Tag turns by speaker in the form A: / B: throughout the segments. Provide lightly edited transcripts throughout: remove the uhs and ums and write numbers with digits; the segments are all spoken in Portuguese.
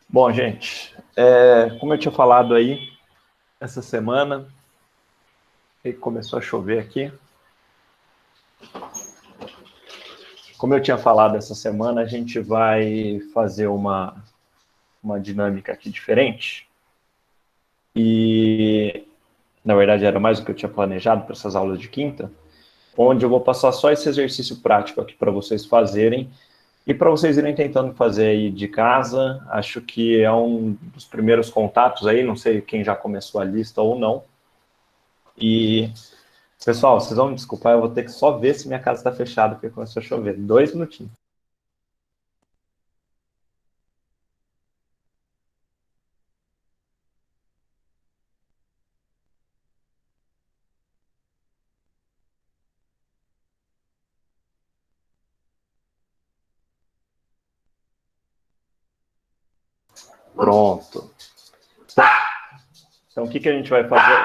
A: Bom, gente, como eu tinha falado aí, essa semana, e começou a chover aqui. Como eu tinha falado essa semana, a gente vai fazer uma dinâmica aqui diferente. E, na verdade, era mais do que eu tinha planejado para essas aulas de quinta, onde eu vou passar só esse exercício prático aqui para vocês fazerem e para vocês irem tentando fazer aí de casa. Acho que é um dos primeiros contatos aí, não sei quem já começou a lista ou não. E pessoal, vocês vão me desculpar, eu vou ter que só ver se minha casa está fechada, porque começou a chover. 2 minutinhos. Pronto. Então, o que a gente vai fazer?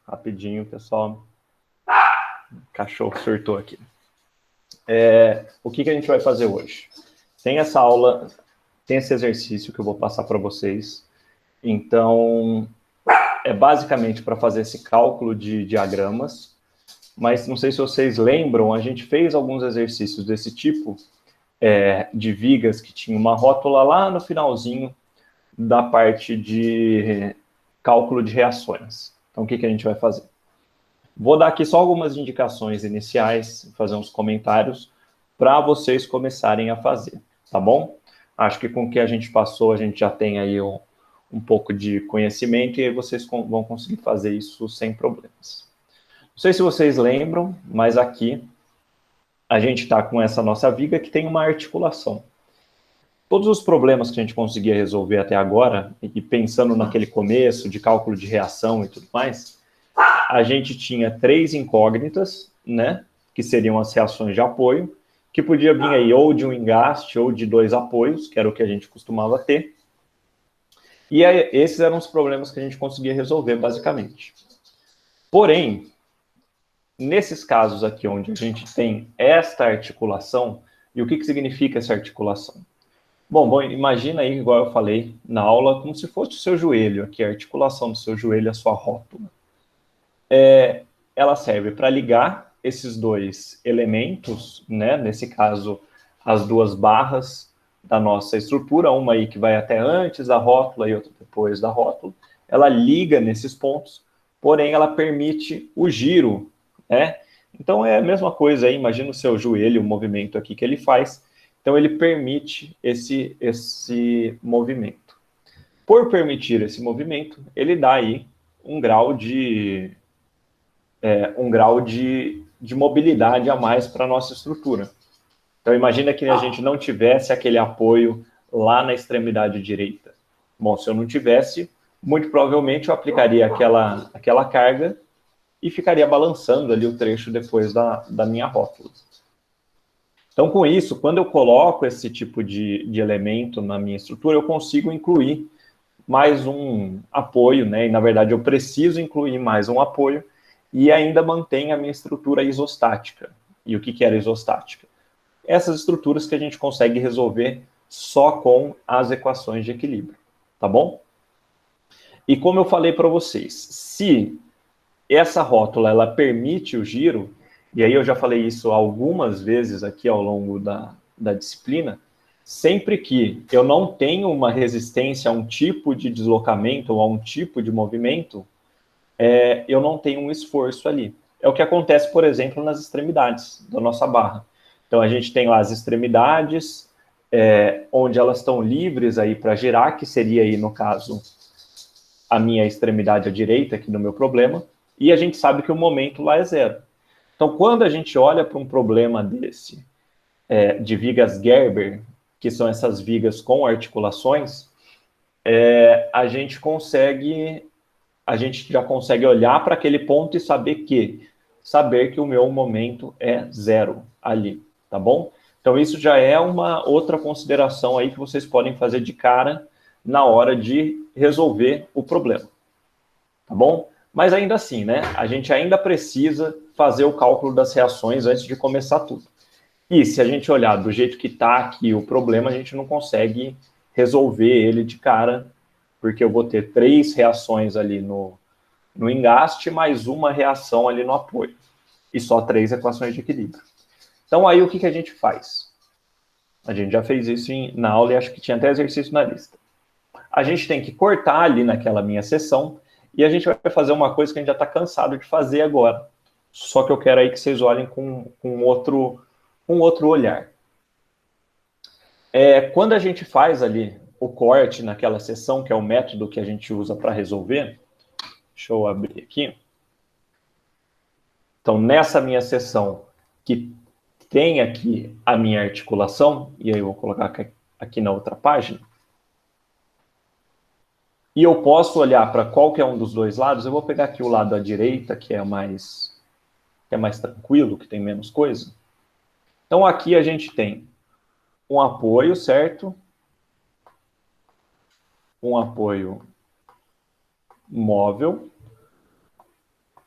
A: Rapidinho, pessoal. O cachorro surtou aqui. O que a gente vai fazer hoje? Tem essa aula, tem esse exercício que eu vou passar para vocês. Então, é basicamente para fazer esse cálculo de diagramas, mas não sei se vocês lembram, a gente fez alguns exercícios desse tipo, de vigas que tinha uma rótula lá no finalzinho da parte de cálculo de reações. Então, o que a gente vai fazer? Vou dar aqui só algumas indicações iniciais, fazer uns comentários, para vocês começarem a fazer, tá bom? Acho que com o que a gente passou, a gente já tem aí um pouco de conhecimento e aí vocês vão conseguir fazer isso sem problemas. Não sei se vocês lembram, mas aqui a gente está com essa nossa viga que tem uma articulação. Todos os problemas que a gente conseguia resolver até agora, e pensando naquele começo de cálculo de reação e tudo mais, a gente tinha 3 incógnitas, né, que seriam as reações de apoio, que podia vir aí ou de um engaste ou de 2 apoios, que era o que a gente costumava ter. E aí, esses eram os problemas que a gente conseguia resolver, basicamente. Porém, nesses casos aqui onde a gente tem esta articulação, e o que significa essa articulação? Bom, imagina aí, igual eu falei na aula, como se fosse o seu joelho, aqui a articulação do seu joelho, a sua rótula. Ela serve para ligar esses dois elementos, né? Nesse caso, as duas barras da nossa estrutura, uma aí que vai até antes da rótula e outra depois da rótula. Ela liga nesses pontos, porém ela permite o giro, né? Então é a mesma coisa aí, imagina o seu joelho, o movimento aqui que ele faz. Então, ele permite esse movimento. Por permitir esse movimento, ele dá aí um grau de mobilidade a mais para a nossa estrutura. Então, imagina que a gente não tivesse aquele apoio lá na extremidade direita. Bom, se eu não tivesse, muito provavelmente eu aplicaria aquela carga e ficaria balançando ali o trecho depois da minha rótula. Então, com isso, quando eu coloco esse tipo de elemento na minha estrutura, eu consigo incluir mais um apoio, né? E, na verdade, eu preciso incluir mais um apoio e ainda mantém a minha estrutura isostática. E o que era isostática? Essas estruturas que a gente consegue resolver só com as equações de equilíbrio, tá bom? E como eu falei para vocês, se essa rótula ela permite o giro, e aí eu já falei isso algumas vezes aqui ao longo da disciplina, sempre que eu não tenho uma resistência a um tipo de deslocamento ou a um tipo de movimento, eu não tenho um esforço ali. É o que acontece, por exemplo, nas extremidades da nossa barra. Então, a gente tem lá as extremidades, onde elas estão livres aí para girar, que seria aí, no caso, a minha extremidade à direita, aqui no meu problema, e a gente sabe que o momento lá é zero. Então, quando a gente olha para um problema desse, de vigas Gerber, que são essas vigas com articulações, a gente já consegue olhar para aquele ponto e saber que o meu momento é zero ali, tá bom? Então, isso já é uma outra consideração aí que vocês podem fazer de cara na hora de resolver o problema, tá bom? Mas ainda assim, né, a gente ainda precisa fazer o cálculo das reações antes de começar tudo. E se a gente olhar do jeito que está aqui o problema, a gente não consegue resolver ele de cara, porque eu vou ter 3 reações ali no engaste, mais uma reação ali no apoio. E só 3 equações de equilíbrio. Então, aí o que a gente faz? A gente já fez isso na aula e acho que tinha até exercício na lista. A gente tem que cortar ali naquela minha seção e a gente vai fazer uma coisa que a gente já está cansado de fazer agora. Só que eu quero aí que vocês olhem com outro olhar. Quando a gente faz ali o corte naquela seção, que é o método que a gente usa para resolver, deixa eu abrir aqui. Então, nessa minha seção, que tem aqui a minha articulação, e aí eu vou colocar aqui na outra página, e eu posso olhar para qualquer um dos dois lados. Eu vou pegar aqui o lado à direita, que é mais tranquilo, que tem menos coisa. Então, aqui a gente tem um apoio, certo? Um apoio móvel.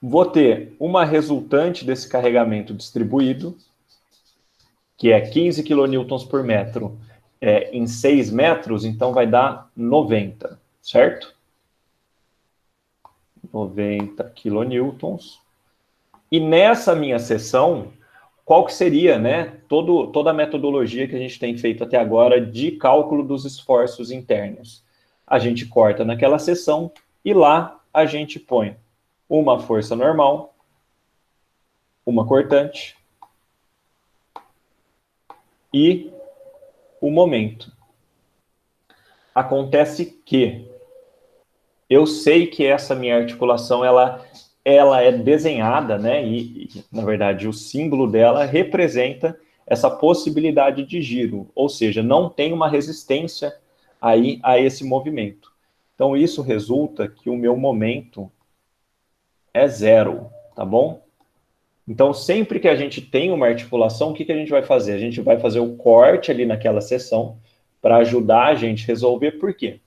A: Vou ter uma resultante desse carregamento distribuído, que é 15 kN por metro em 6 metros, então vai dar 90, certo? 90 kN. E nessa minha seção, qual que seria, né, toda a metodologia que a gente tem feito até agora de cálculo dos esforços internos? A gente corta naquela seção e lá a gente põe uma força normal, uma cortante e o momento. Acontece que eu sei que essa minha articulação ela é desenhada, né? E, na verdade, o símbolo dela representa essa possibilidade de giro, ou seja, não tem uma resistência aí a esse movimento. Então, isso resulta que o meu momento é 0, tá bom? Então, sempre que a gente tem uma articulação, o que a gente vai fazer? A gente vai fazer o corte ali naquela seção para ajudar a gente a resolver. Por quê?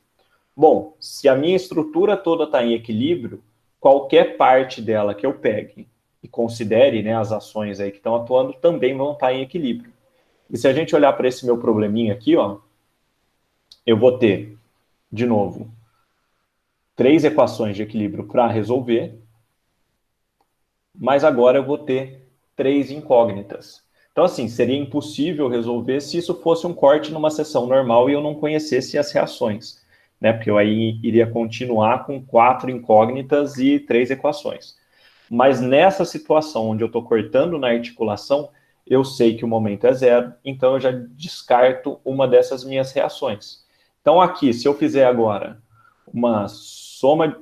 A: Bom, se a minha estrutura toda está em equilíbrio, qualquer parte dela que eu pegue e considere, né, as ações aí que estão atuando também vão estar em equilíbrio. E se a gente olhar para esse meu probleminha aqui, ó, eu vou ter, de novo, 3 equações de equilíbrio para resolver, mas agora eu vou ter 3 incógnitas. Então, assim, seria impossível resolver se isso fosse um corte numa sessão normal e eu não conhecesse as reações, né? Porque eu aí iria continuar com 4 incógnitas e 3 equações. Mas nessa situação onde eu estou cortando na articulação, eu sei que o momento é 0, então eu já descarto uma dessas minhas reações. Então, aqui, se eu fizer agora uma soma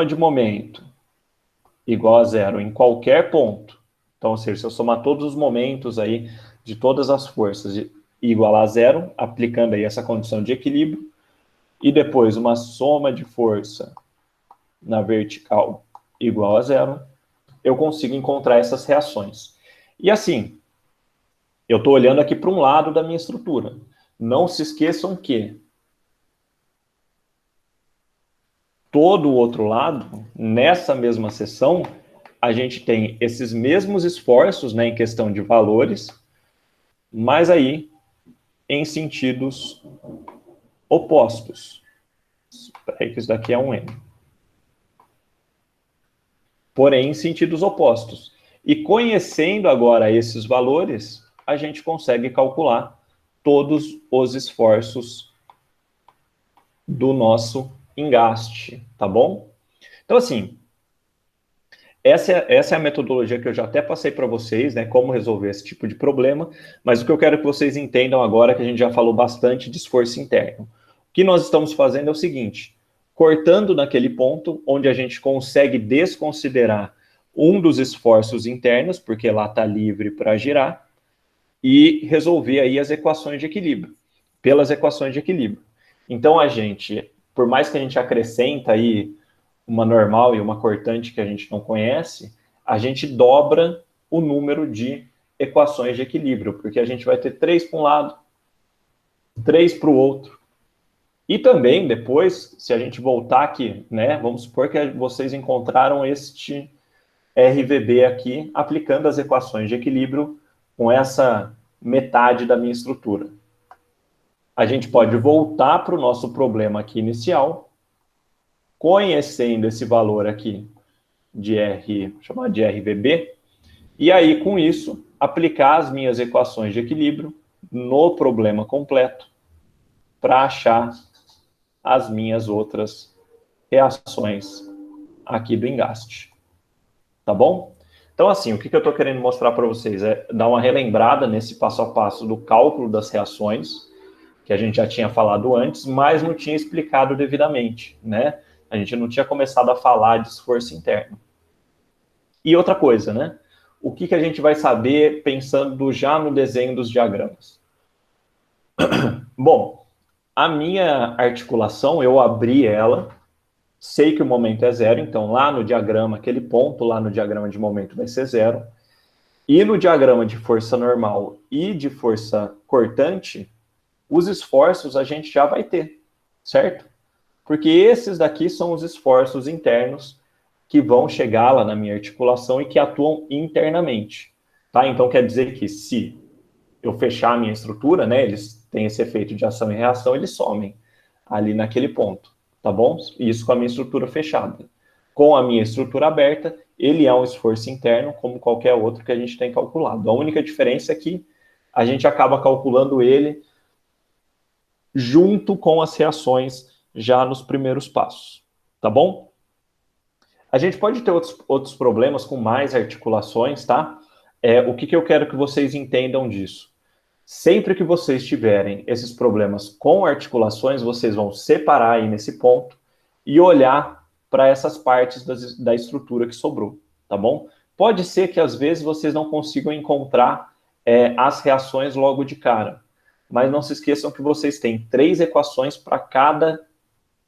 A: de momento igual a 0 em qualquer ponto, então, ou seja, se eu somar todos os momentos aí de todas as forças e igualar a 0, aplicando aí essa condição de equilíbrio, e depois uma soma de força na vertical igual a 0, eu consigo encontrar essas reações. E assim, eu estou olhando aqui para um lado da minha estrutura. Não se esqueçam que todo o outro lado, nessa mesma seção, a gente tem esses mesmos esforços, né, em questão de valores, mas aí em sentidos opostos. Espera aí que isso daqui é um N. Porém, em sentidos opostos. E conhecendo agora esses valores, a gente consegue calcular todos os esforços do nosso engaste, tá bom? Então, assim, essa é a metodologia que eu já até passei para vocês, né, como resolver esse tipo de problema, mas o que eu quero que vocês entendam agora, que a gente já falou bastante de esforço interno. O que nós estamos fazendo é o seguinte, cortando naquele ponto onde a gente consegue desconsiderar um dos esforços internos, porque lá está livre para girar, e resolver aí as equações de equilíbrio, pelas equações de equilíbrio. Então, a gente, por mais que a gente acrescenta aí uma normal e uma cortante que a gente não conhece, a gente dobra o número de equações de equilíbrio, porque a gente vai ter 3 para um lado, 3 para o outro. E também, depois, se a gente voltar aqui, né, vamos supor que vocês encontraram este RVB aqui, aplicando as equações de equilíbrio com essa metade da minha estrutura. A gente pode voltar para o nosso problema aqui inicial, conhecendo esse valor aqui de R, vou chamar de RVB, e aí, com isso, aplicar as minhas equações de equilíbrio no problema completo para achar as minhas outras reações aqui do engaste. Tá bom? Então, assim, o que eu estou querendo mostrar para vocês é dar uma relembrada nesse passo a passo do cálculo das reações, que a gente já tinha falado antes, mas não tinha explicado devidamente, né? A gente não tinha começado a falar de esforço interno. E outra coisa, né? O que a gente vai saber pensando já no desenho dos diagramas? Bom, a minha articulação, eu abri ela, sei que o momento é zero, então lá no diagrama, aquele ponto lá no diagrama de momento vai ser zero. E no diagrama de força normal e de força cortante, os esforços a gente já vai ter, certo? Porque esses daqui são os esforços internos que vão chegar lá na minha articulação e que atuam internamente, tá? Então quer dizer que se eu fechar a minha estrutura, né, eles têm esse efeito de ação e reação, eles somem ali naquele ponto, tá bom? Isso com a minha estrutura fechada. Com a minha estrutura aberta, ele é um esforço interno, como qualquer outro que a gente tem calculado. A única diferença é que a gente acaba calculando ele junto com as reações já nos primeiros passos, tá bom? A gente pode ter outros problemas com mais articulações, tá? O que eu quero que vocês entendam disso? Sempre que vocês tiverem esses problemas com articulações, vocês vão separar aí nesse ponto e olhar para essas partes da estrutura que sobrou, tá bom? Pode ser que às vezes vocês não consigam encontrar as reações logo de cara, mas não se esqueçam que vocês têm 3 equações para cada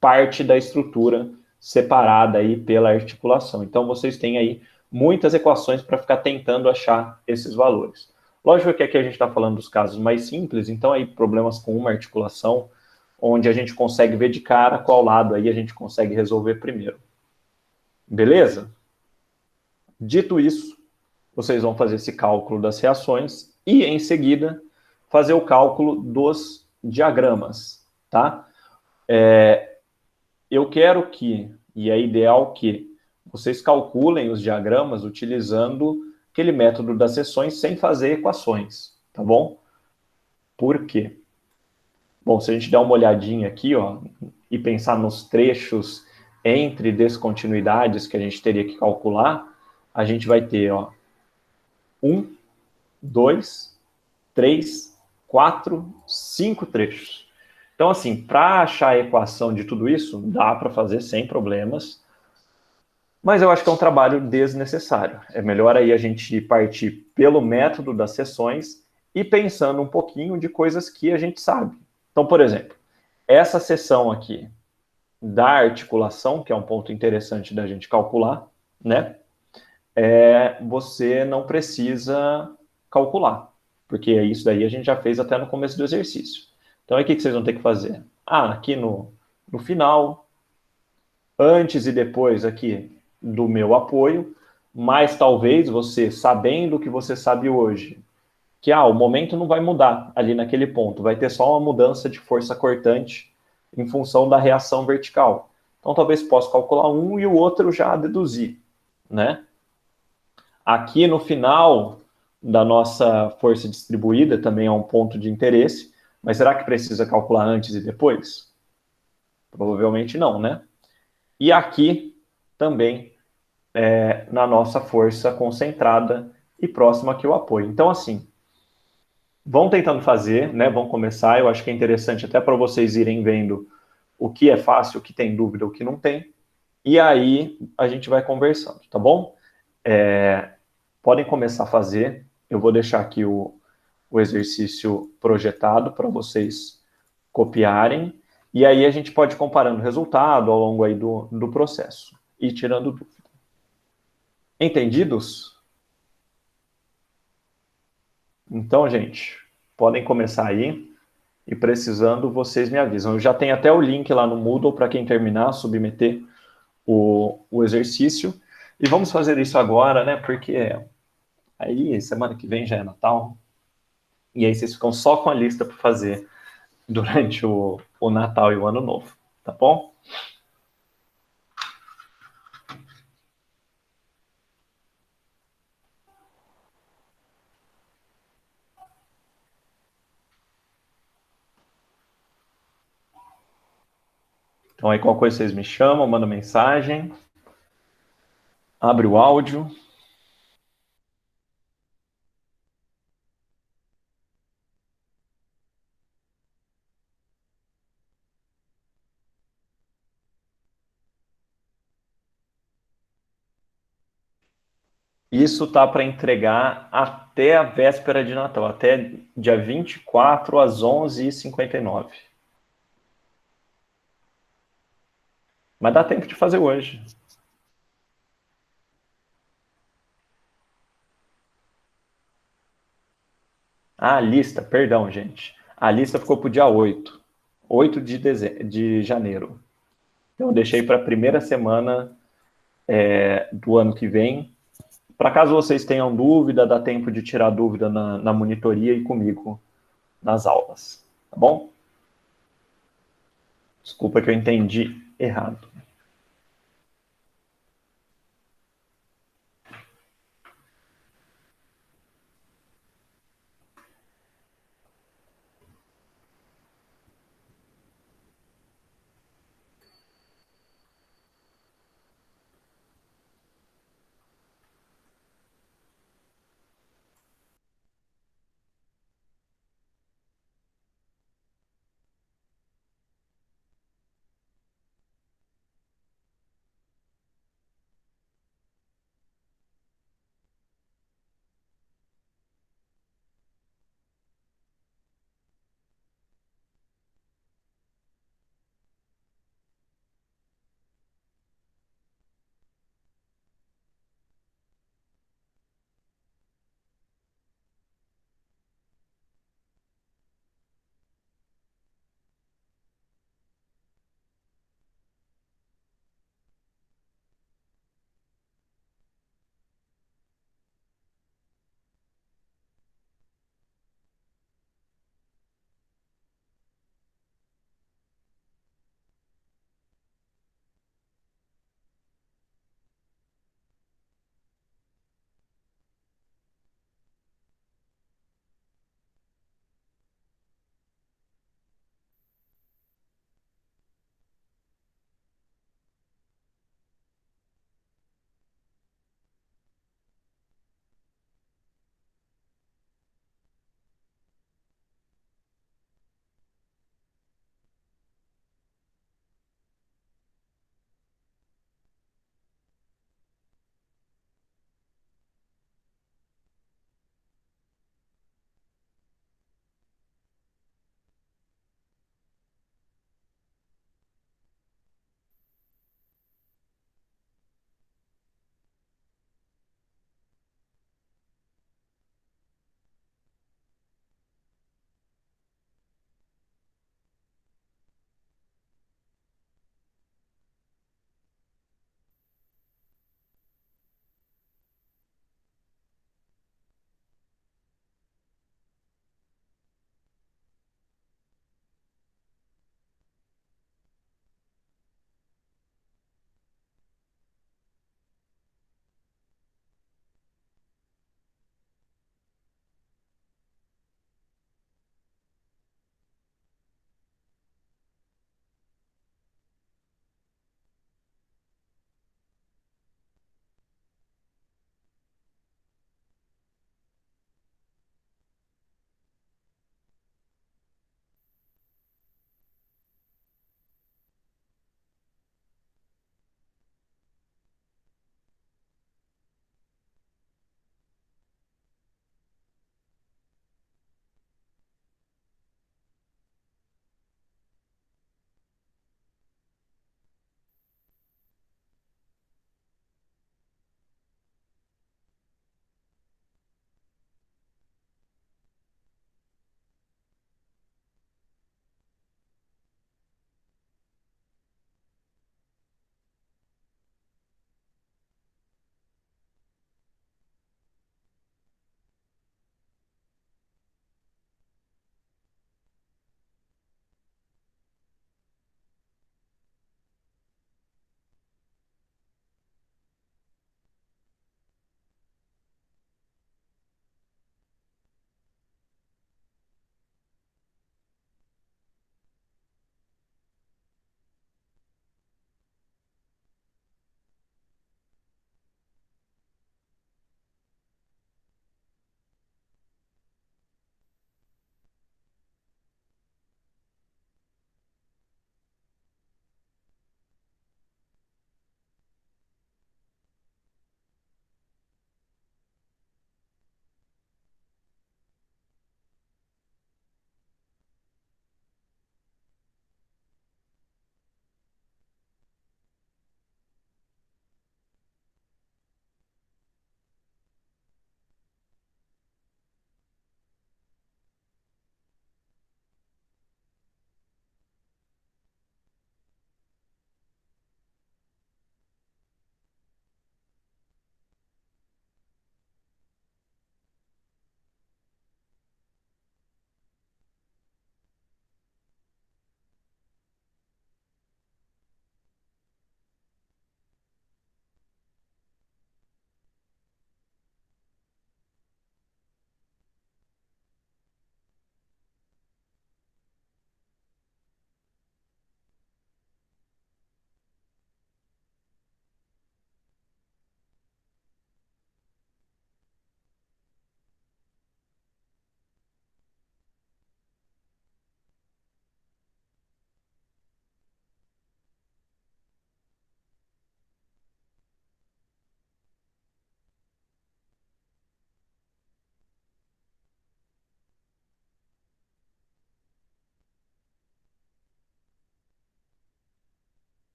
A: parte da estrutura separada aí pela articulação. Então vocês têm aí muitas equações para ficar tentando achar esses valores. Lógico que aqui a gente está falando dos casos mais simples, então aí problemas com uma articulação, onde a gente consegue ver de cara qual lado aí a gente consegue resolver primeiro. Beleza? Dito isso, vocês vão fazer esse cálculo das reações e, em seguida, fazer o cálculo dos diagramas, tá? Eu quero que, e é ideal que, vocês calculem os diagramas utilizando aquele método das seções sem fazer equações, tá bom? Por quê? Bom, se a gente der uma olhadinha aqui, ó, e pensar nos trechos entre descontinuidades que a gente teria que calcular, a gente vai ter, ó, 1, 2, 3, 4, 5 trechos. Então, assim, para achar a equação de tudo isso, dá para fazer sem problemas, mas eu acho que é um trabalho desnecessário. É melhor aí a gente partir pelo método das seções e pensando um pouquinho de coisas que a gente sabe. Então, por exemplo, essa seção aqui da articulação, que é um ponto interessante da gente calcular, né? Você não precisa calcular, porque isso daí a gente já fez até no começo do exercício. Então, aí o que vocês vão ter que fazer? Aqui no final, antes e depois aqui do meu apoio, mas talvez você, sabendo o que você sabe hoje, que o momento não vai mudar ali naquele ponto, vai ter só uma mudança de força cortante em função da reação vertical. Então, talvez possa calcular um e o outro já deduzir, né? Aqui no final da nossa força distribuída também é um ponto de interesse, mas será que precisa calcular antes e depois? Provavelmente não, né? E aqui também na nossa força concentrada e próxima aqui ao apoio. Então, assim, vão tentando fazer, né? Vão começar. Eu acho que é interessante até para vocês irem vendo o que é fácil, o que tem dúvida, o que não tem. E aí a gente vai conversando, tá bom? Podem começar a fazer. Eu vou deixar aqui o exercício projetado para vocês copiarem. E aí a gente pode ir comparando o resultado ao longo aí do processo e tirando dúvida. Entendidos? Então, gente, podem começar aí e precisando, vocês me avisam. Eu já tenho até o link lá no Moodle para quem terminar, submeter o exercício. E vamos fazer isso agora, né? Porque aí, semana que vem já é Natal. E aí vocês ficam só com a lista para fazer durante o Natal e o Ano Novo, tá bom? Então aí qualquer coisa vocês me chamam, mandam mensagem, abre o áudio. Isso tá para entregar até a véspera de Natal, até dia 24 às 11h59. Mas dá tempo de fazer hoje. Ah, a lista, perdão, gente. A lista ficou para o dia 8 de janeiro. Então, eu deixei para a primeira semana do ano que vem. Para caso vocês tenham dúvida, dá tempo de tirar dúvida na monitoria e comigo nas aulas. Tá bom? Desculpa que eu entendi errado.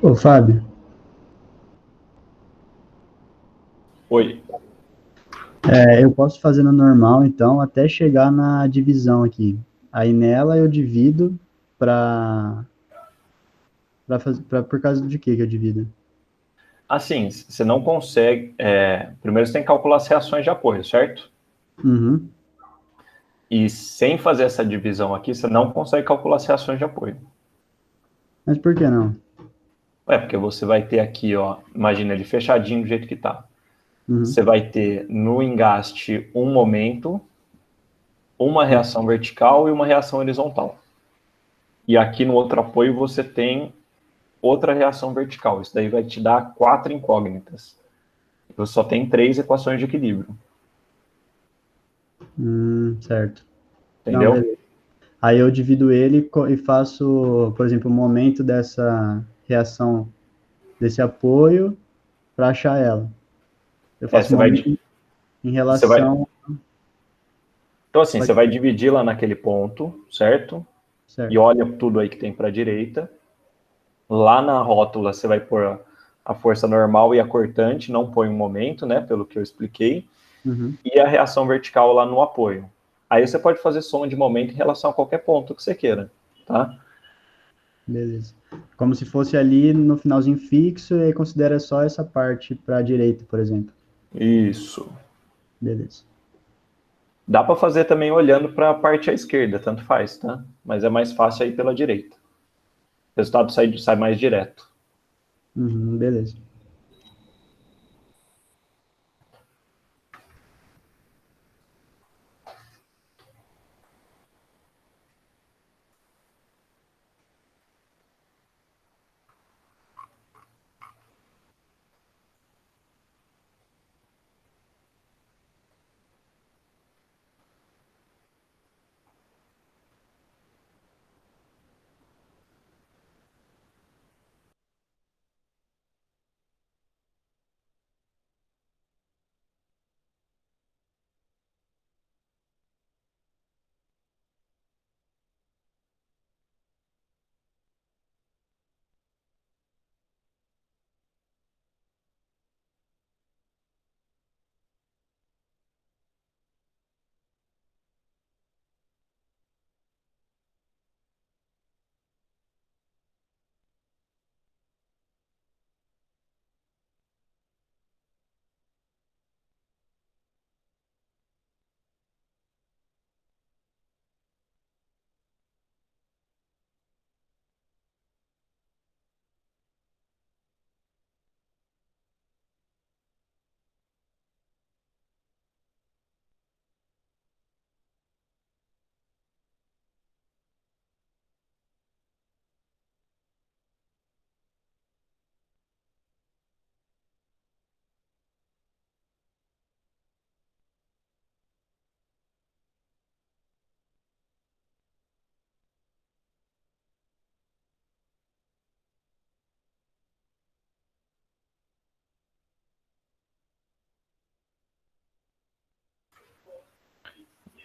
B: Ô, Fábio,
A: Oi.
B: eu posso fazer no normal, então, até chegar na divisão aqui. Aí nela eu divido para fazer, por causa de que eu divido?
A: Assim, você não consegue. Primeiro você tem que calcular as reações de apoio, certo?
B: Uhum.
A: E sem fazer essa divisão aqui, você não consegue calcular as reações de apoio.
B: Mas por que não?
A: Porque você vai ter aqui, ó, imagina ele fechadinho do jeito que tá. Você
B: Uhum.
A: vai ter no engaste um momento, uma reação vertical e uma reação horizontal. E aqui no outro apoio você tem outra reação vertical. Isso daí vai te dar 4 incógnitas. Você só tem 3 equações de equilíbrio.
B: Certo. Não,
A: Entendeu?
B: beleza. Aí eu divido ele e faço, por exemplo, o momento dessa reação, desse apoio, para achar ela. Eu faço o
A: Você vai,
B: momento em
A: você vai.
B: relação.
A: Então, assim, você
B: Pode.
A: vai dividir lá naquele ponto, certo? E
B: Certo.
A: olha tudo aí que tem para a direita. Lá na rótula você vai pôr a força normal e a cortante, não põe um momento, né? Pelo que eu expliquei.
B: Uhum.
A: E a reação vertical lá no apoio. Aí você pode fazer soma de momento em relação a qualquer ponto que você queira, tá?
B: Beleza. Como se fosse ali no finalzinho fixo, e aí considera só essa parte para a direita, por exemplo.
A: Isso.
B: Beleza.
A: Dá para fazer também olhando para a parte à esquerda, tanto faz, tá? Mas é mais fácil aí pela direita. O resultado sai mais direto.
B: Uhum, beleza.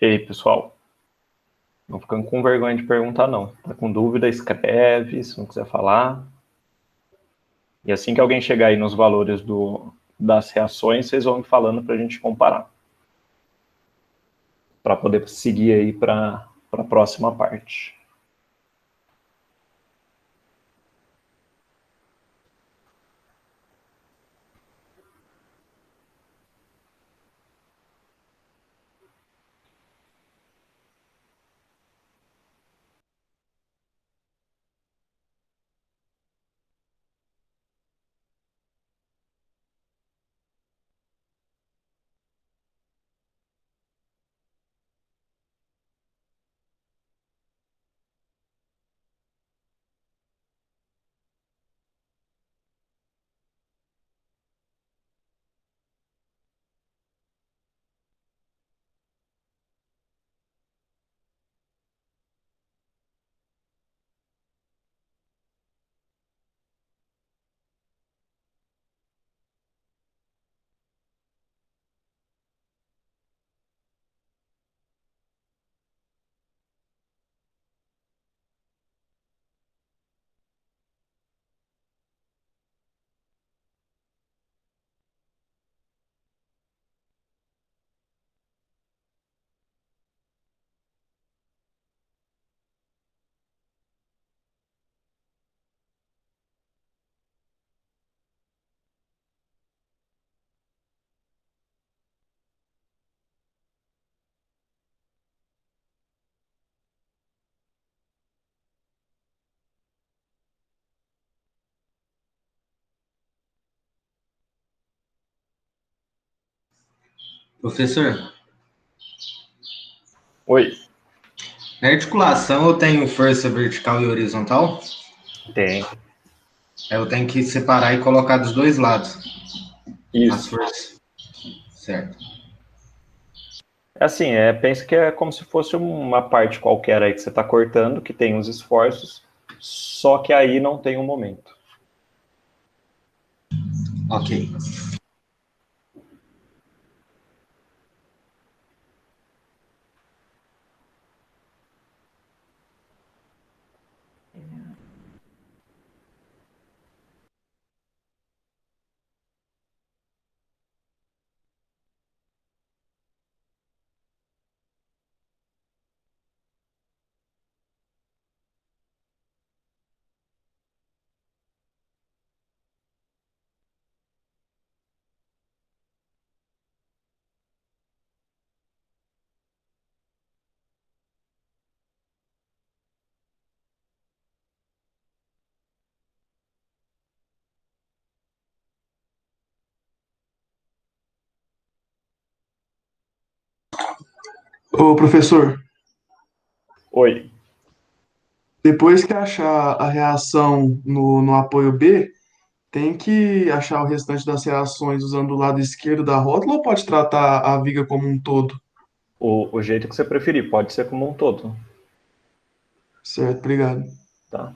A: E aí, pessoal? Não ficando com vergonha de perguntar, não. Tá com dúvida, escreve, se não quiser falar. E assim que alguém chegar aí nos valores das reações, vocês vão me falando para a gente comparar. Para poder seguir aí para a próxima parte.
C: Professor,
A: Oi,
C: na articulação eu tenho força vertical e horizontal?
A: tem.
C: Eu tenho que separar e colocar dos dois lados as
A: Isso.
C: forças. Certo.
A: É assim, pensa que é como se fosse uma parte qualquer aí que você está cortando, que tem os esforços, só que aí não tem um momento.
C: Ok.
D: Ô, professor,
A: Oi.
D: depois que achar a reação no apoio B, tem que achar o restante das reações usando o lado esquerdo da rótula ou pode tratar a viga como um todo?
A: O jeito que você preferir, pode ser como um todo,
D: Certo, obrigado.
A: tá?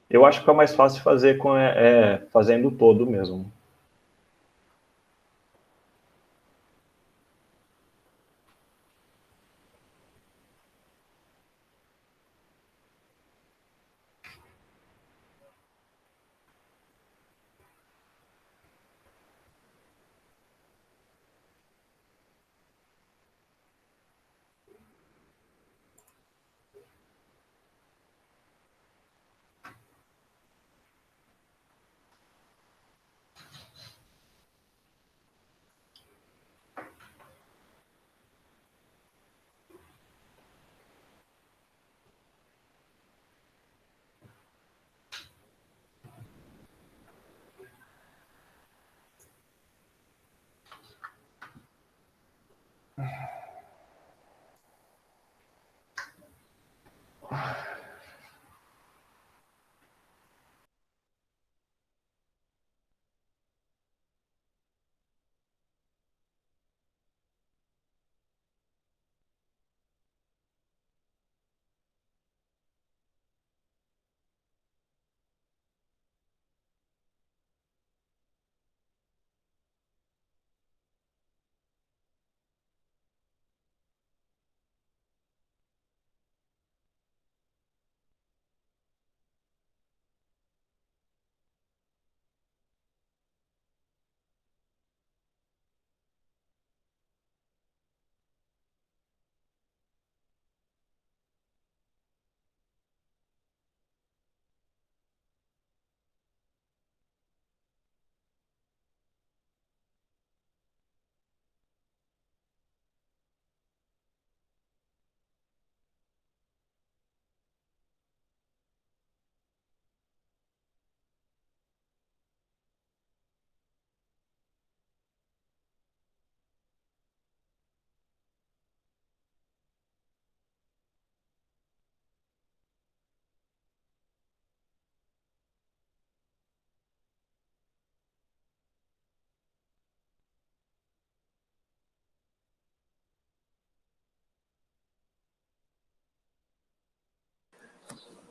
A: Eu acho que é mais fácil fazer fazendo o todo mesmo.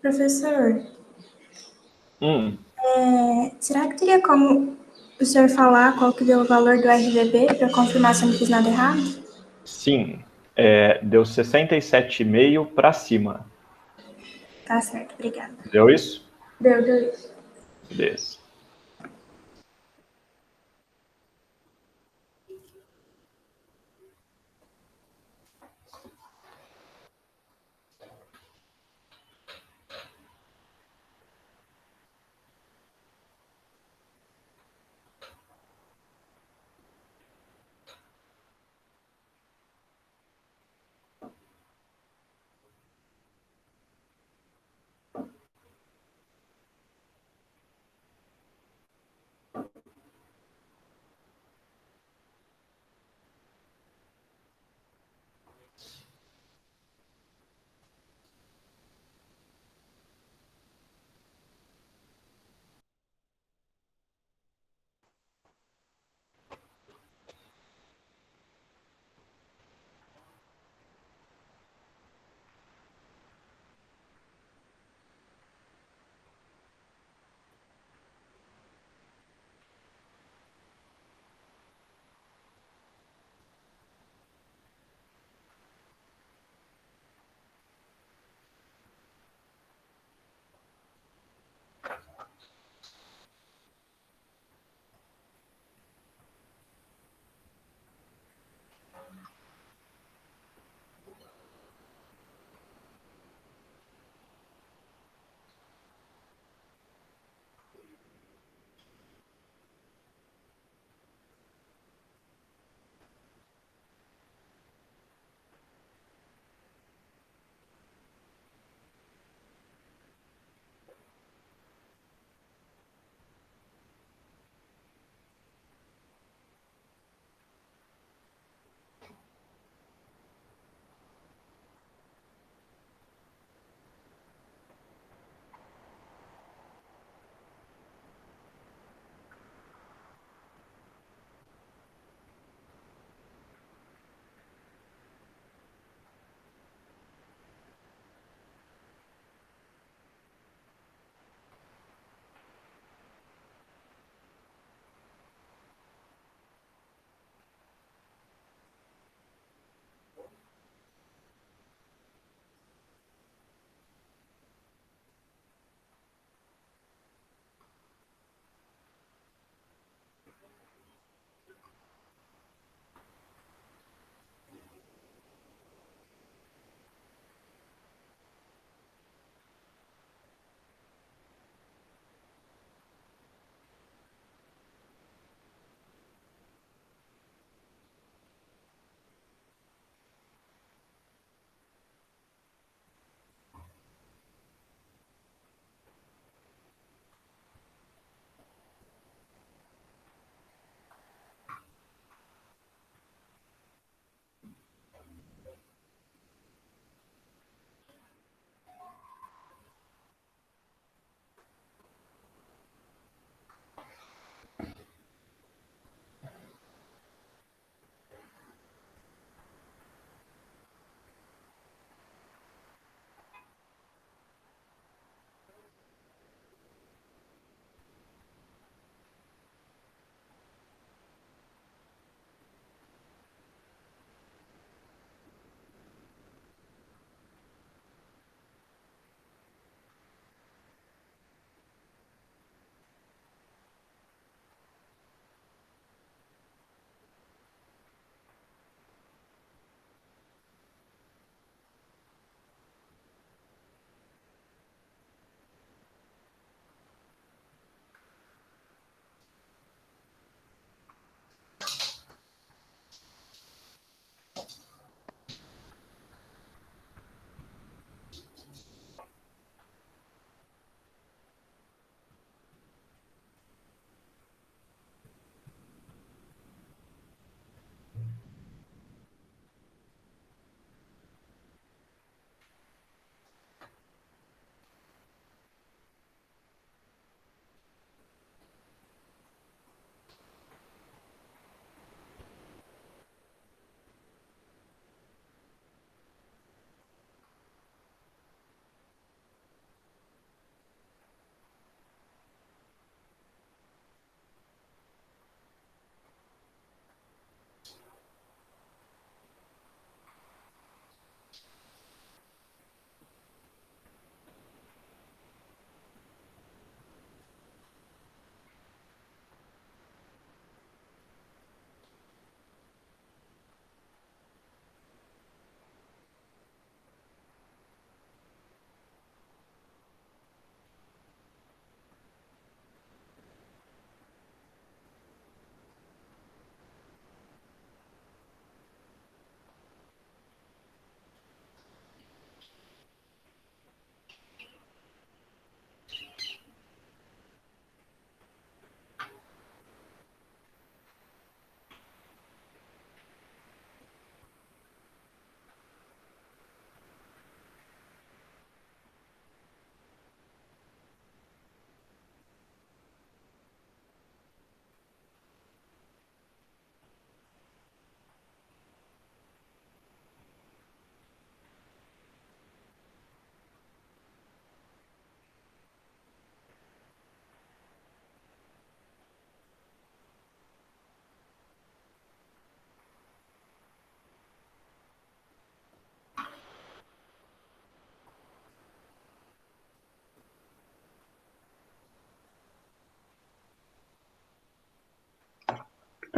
E: Professor,
A: Hum,
E: será que teria como o senhor falar qual que deu o valor do RVB para confirmar se eu não fiz nada errado?
A: sim. Deu 67,5 para cima.
E: Tá certo, obrigada.
A: Deu isso?
E: Deu isso.
A: Beleza.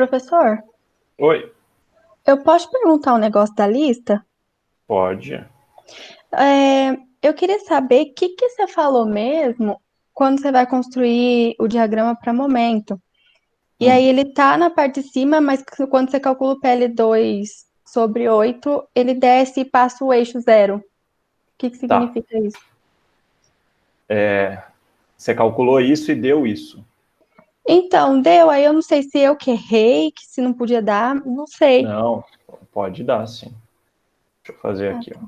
F: Professor,
A: Oi,
F: eu posso perguntar um negócio da lista?
A: pode.
F: Eu queria saber o que você falou mesmo quando você vai construir o diagrama para momento. E aí ele tá na parte de cima, mas quando você calcula o PL2/8, ele desce e passa o eixo zero. O que
A: Tá.
F: significa isso?
A: Você calculou isso e deu isso.
F: Então, deu. Aí eu não sei se eu que errei, que se não podia dar, não sei.
A: Não, pode dar, sim. Deixa eu fazer aqui, ó.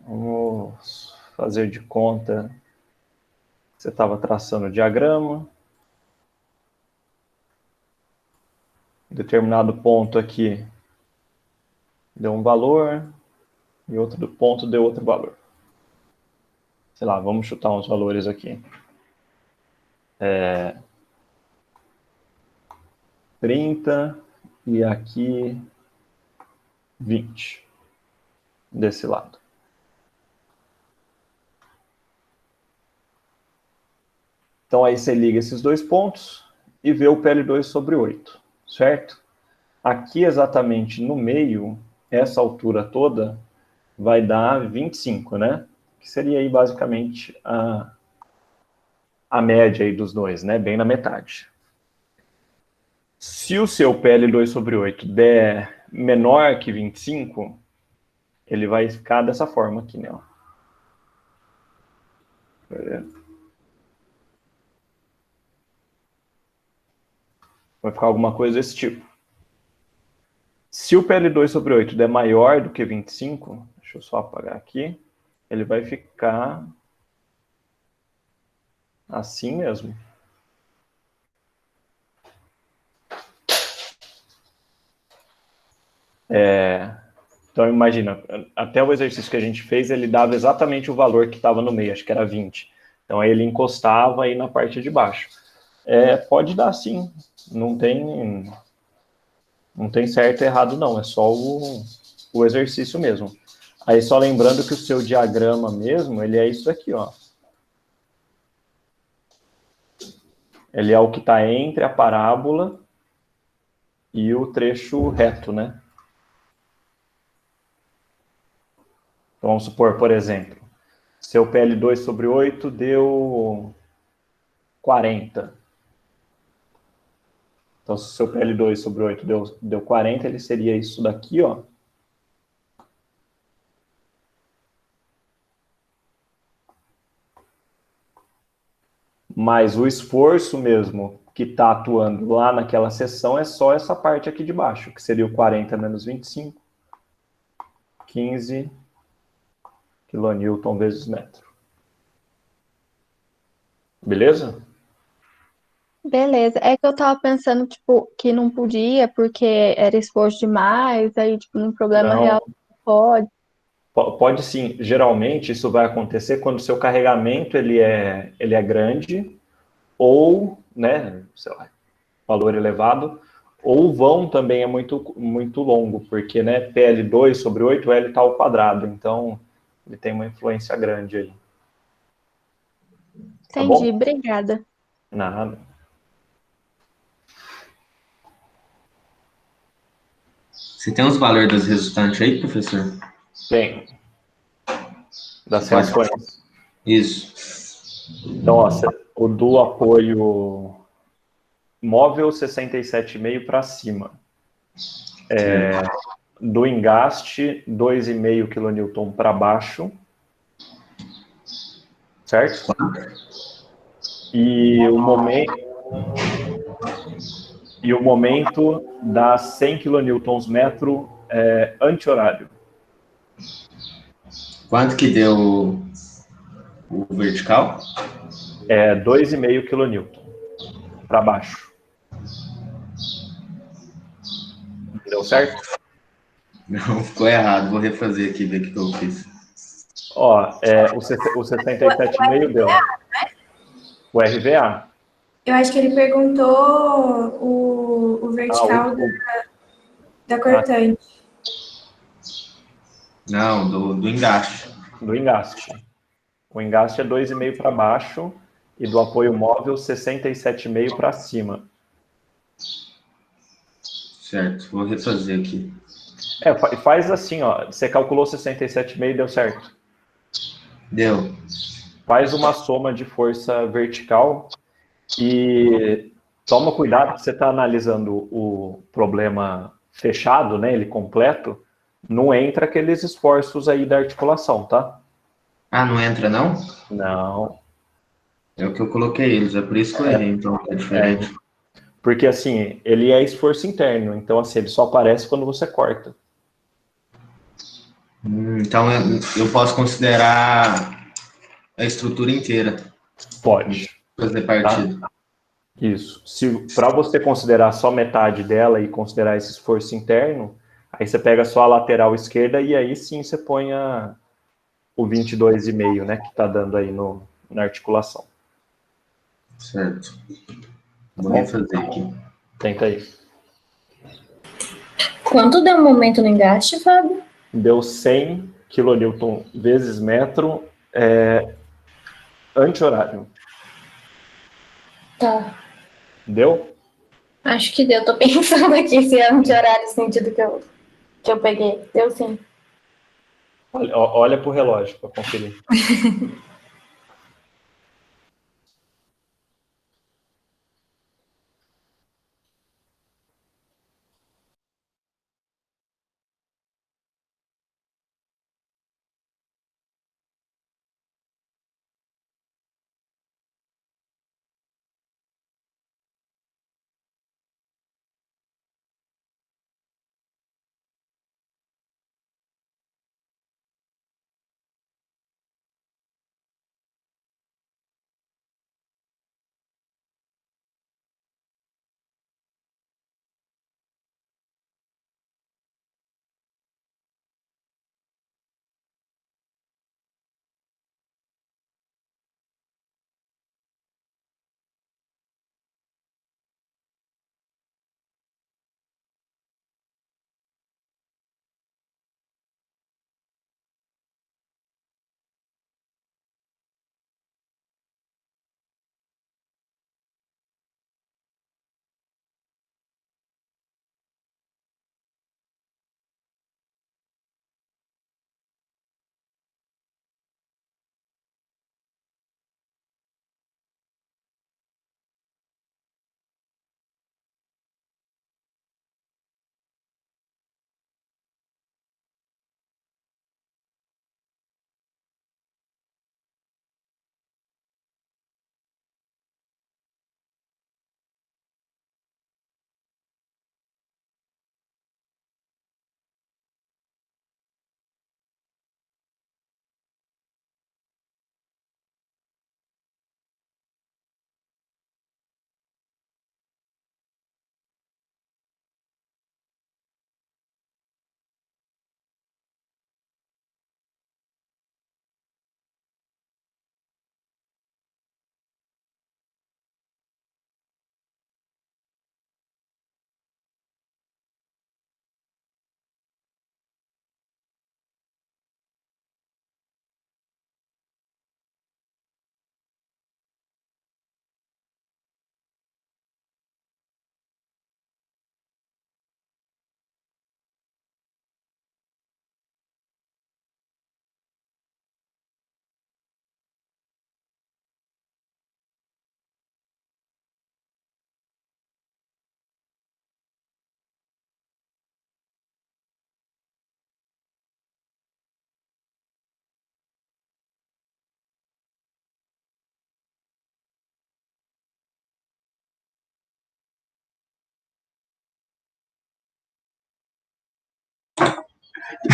A: Vamos fazer de conta. Você estava traçando o diagrama. Determinado ponto aqui deu um valor e outro ponto deu outro valor. Sei lá, vamos chutar uns valores aqui. 30 e aqui 20 desse lado. Então aí você liga esses dois pontos e vê o PL2/8, certo? Aqui exatamente no meio, essa altura toda vai dar 25, né? Que seria aí basicamente a média aí dos dois, né? Bem na metade. Se o seu PL2/8 der menor que 25, ele vai ficar dessa forma aqui, né? Vai ficar alguma coisa desse tipo. Se o PL2/8 der maior do que 25, deixa eu só apagar aqui, ele vai ficar assim mesmo. Então, imagina, até o exercício que a gente fez, ele dava exatamente o valor que estava no meio, acho que era 20. Então, aí ele encostava aí na parte de baixo. Pode dar sim, não tem certo e errado não, é só o exercício mesmo. Aí só lembrando que o seu diagrama mesmo, ele é isso aqui, ó. Ele é o que está entre a parábola e o trecho reto, né? Então, vamos supor, por exemplo, seu PL2/8 deu 40. Então, se o seu PL2/8 deu 40, ele seria isso daqui, ó. Mas o esforço mesmo que está atuando lá naquela seção é só essa parte aqui de baixo, que seria o 40 menos 25, 15 kN vezes metro. Beleza?
F: Beleza. É que eu tava pensando, tipo, que não podia porque era esforço demais, aí, tipo, num problema
A: Não,
F: real não pode.
A: pode sim. Geralmente isso vai acontecer quando o seu carregamento ele é grande ou, né, sei lá, valor elevado, ou o vão também é muito, muito longo, porque, né, PL2/8, L está ao quadrado, então ele tem uma influência grande aí. Tá
F: Entendi,
A: bom?
F: obrigada.
A: Nada.
C: Você tem os valores das resultantes aí, professor?
A: Tem. Das
C: Você pode-
A: reações.
C: Isso.
A: Então, ó, o do apoio móvel 67,5 para cima. Do engaste, 2,5 kN para baixo. Certo? E o momento dá 100 kN/metro anti-horário.
C: Quanto que deu o vertical?
A: 2,5 kN para baixo. Deu certo?
C: Não, ficou errado. Vou refazer aqui, ver o que eu fiz.
A: Ó, o 67,5 deu. O RVA.
E: Eu acho que ele perguntou o vertical da cortante.
C: Não, do engaste.
A: Do engaste. O engaste é 2,5 para baixo e do apoio móvel 67,5 para cima.
C: Certo, vou refazer aqui.
A: Faz assim, ó. Você calculou 67,5, deu certo.
C: Deu.
A: Faz uma soma de força vertical e toma cuidado que você está analisando o problema fechado, né, ele completo, não entra aqueles esforços aí da articulação, tá?
C: Ah, não entra não?
A: Não.
C: É o que eu coloquei eles, é por isso que eu errei, então é diferente.
A: Porque assim, ele é esforço interno, então assim, ele só aparece quando você corta.
C: Então eu posso considerar a estrutura inteira.
A: Pode.
C: Fazer partido.
A: Tá? Isso. Se para você considerar só metade dela e considerar esse esforço interno, aí você pega só a lateral esquerda e aí sim você põe o 22,5, né, que está dando aí na articulação.
C: Certo. Vou refazer aqui.
A: Tenta aí.
G: Quanto deu o momento no engaste, Fábio?
A: Deu 100 kN vezes metro anti-horário.
G: Tá.
A: Deu?
G: Acho que deu. Tô pensando aqui se é anti-horário o sentido que eu peguei. Deu sim.
A: Olha pro relógio para conferir.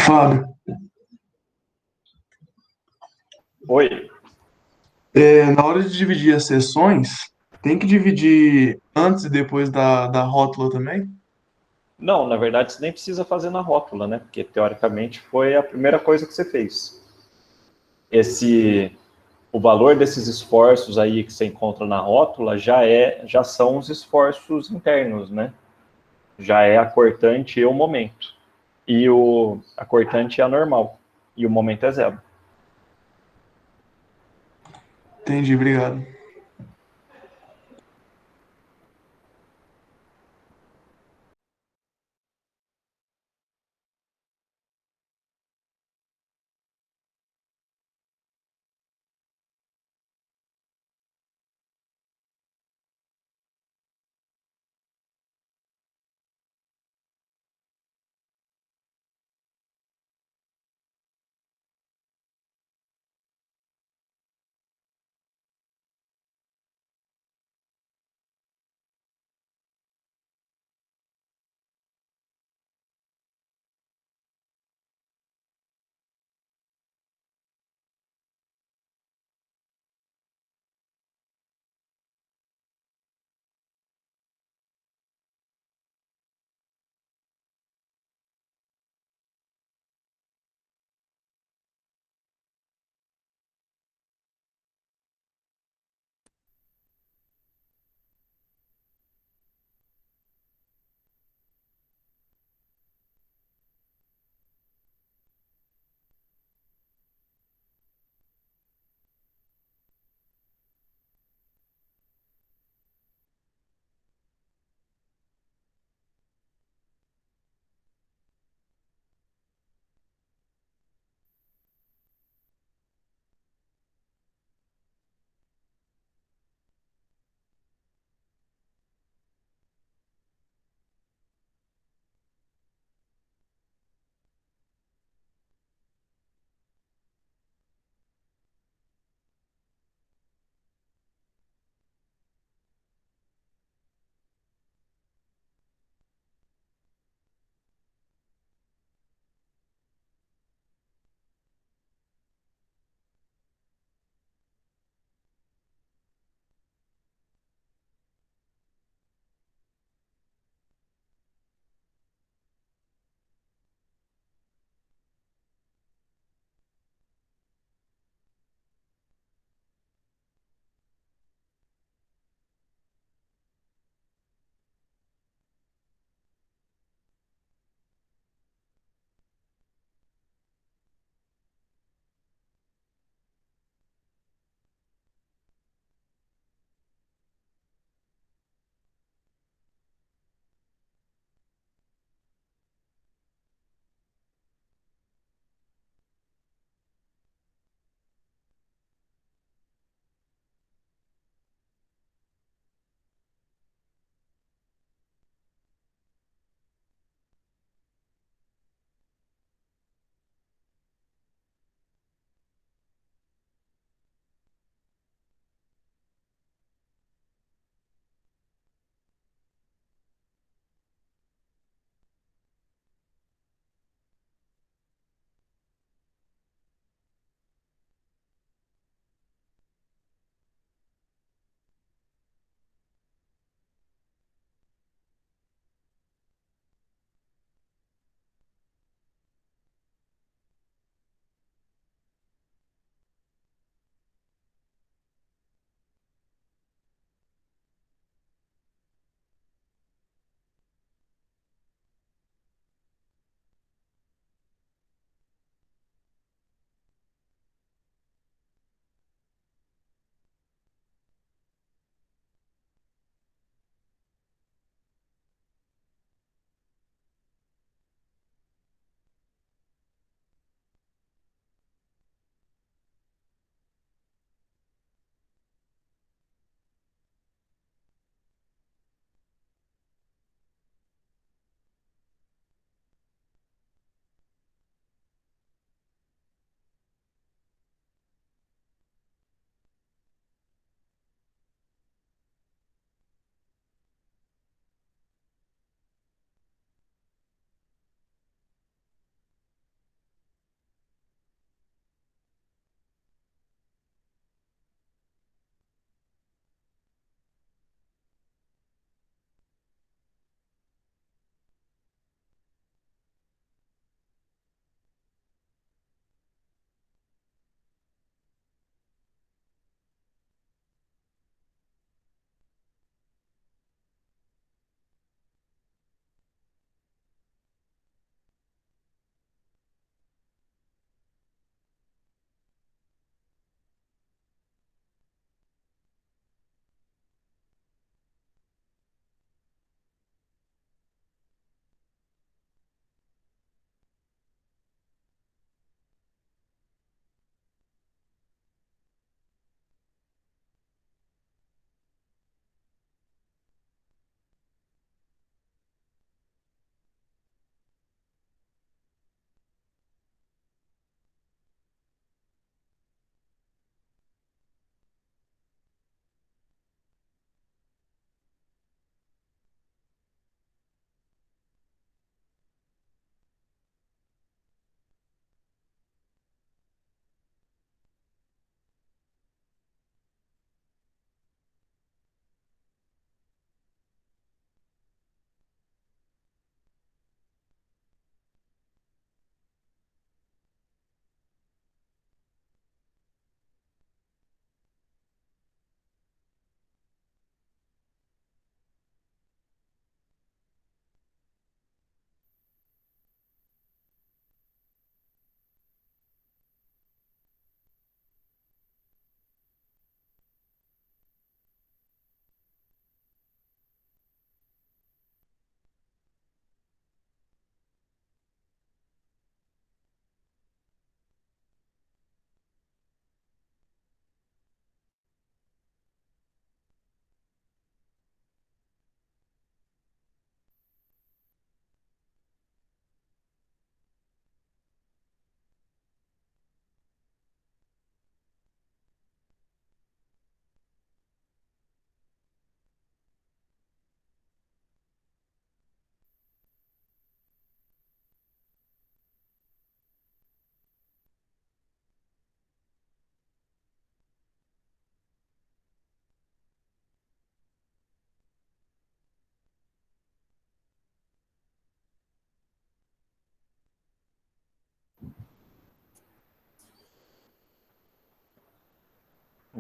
D: Fábio,
A: Oi.
D: na hora de dividir as sessões, tem que dividir antes e depois da rótula também?
A: Não, na verdade, você nem precisa fazer na rótula, né? Porque, teoricamente, foi a primeira coisa que você fez. O valor desses esforços aí que você encontra na rótula já são os esforços internos, né? Já é a cortante e o momento. E a cortante é a normal. E o momento é 0.
D: Entendi, obrigado.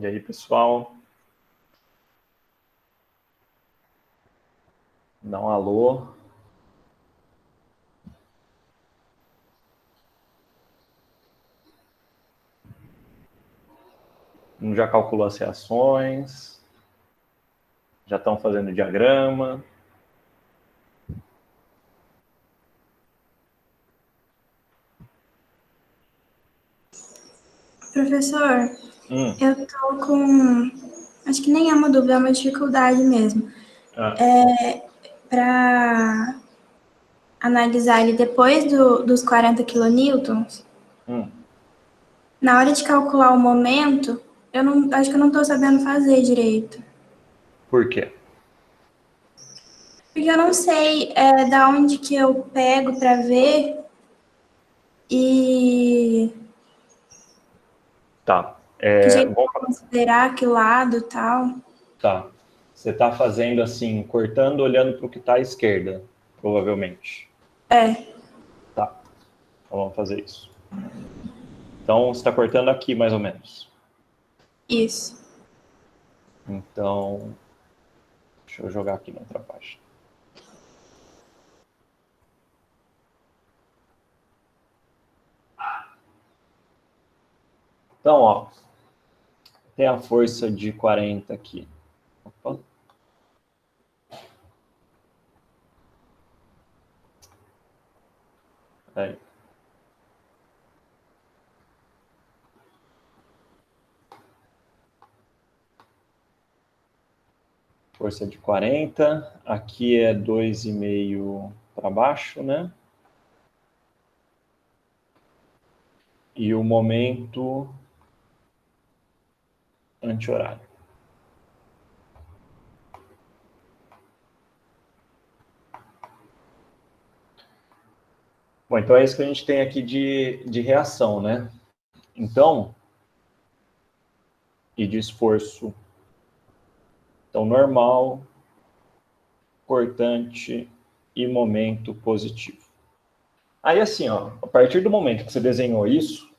A: E aí, pessoal? Dá um alô. Um já calculou as reações. Já estão fazendo diagrama.
E: Professor, eu tô com, acho que nem é uma dúvida, é uma dificuldade mesmo. Para analisar ele depois dos 40 kilonewtons, na hora de calcular o momento, acho que eu não estou sabendo fazer direito.
A: Por quê?
E: Porque eu não sei da onde que eu pego para ver e
A: Tá.
E: que jeito de considerar que lado e tal.
A: Tá. Você está fazendo assim, cortando, olhando para o que está à esquerda, provavelmente. Tá. Então vamos fazer isso. Então, você está cortando aqui, mais ou menos.
E: Isso.
A: Então, deixa eu jogar aqui na outra página. Então, ó, tem a força de 40 aqui. Opa. Aí. Força de 40. Aqui é 2,5 para baixo, né? E o momento anti-horário. Bom, então é isso que a gente tem aqui de reação, né? Então, e de esforço. Então, normal, cortante e momento positivo. Aí, assim, ó, a partir do momento que você desenhou isso,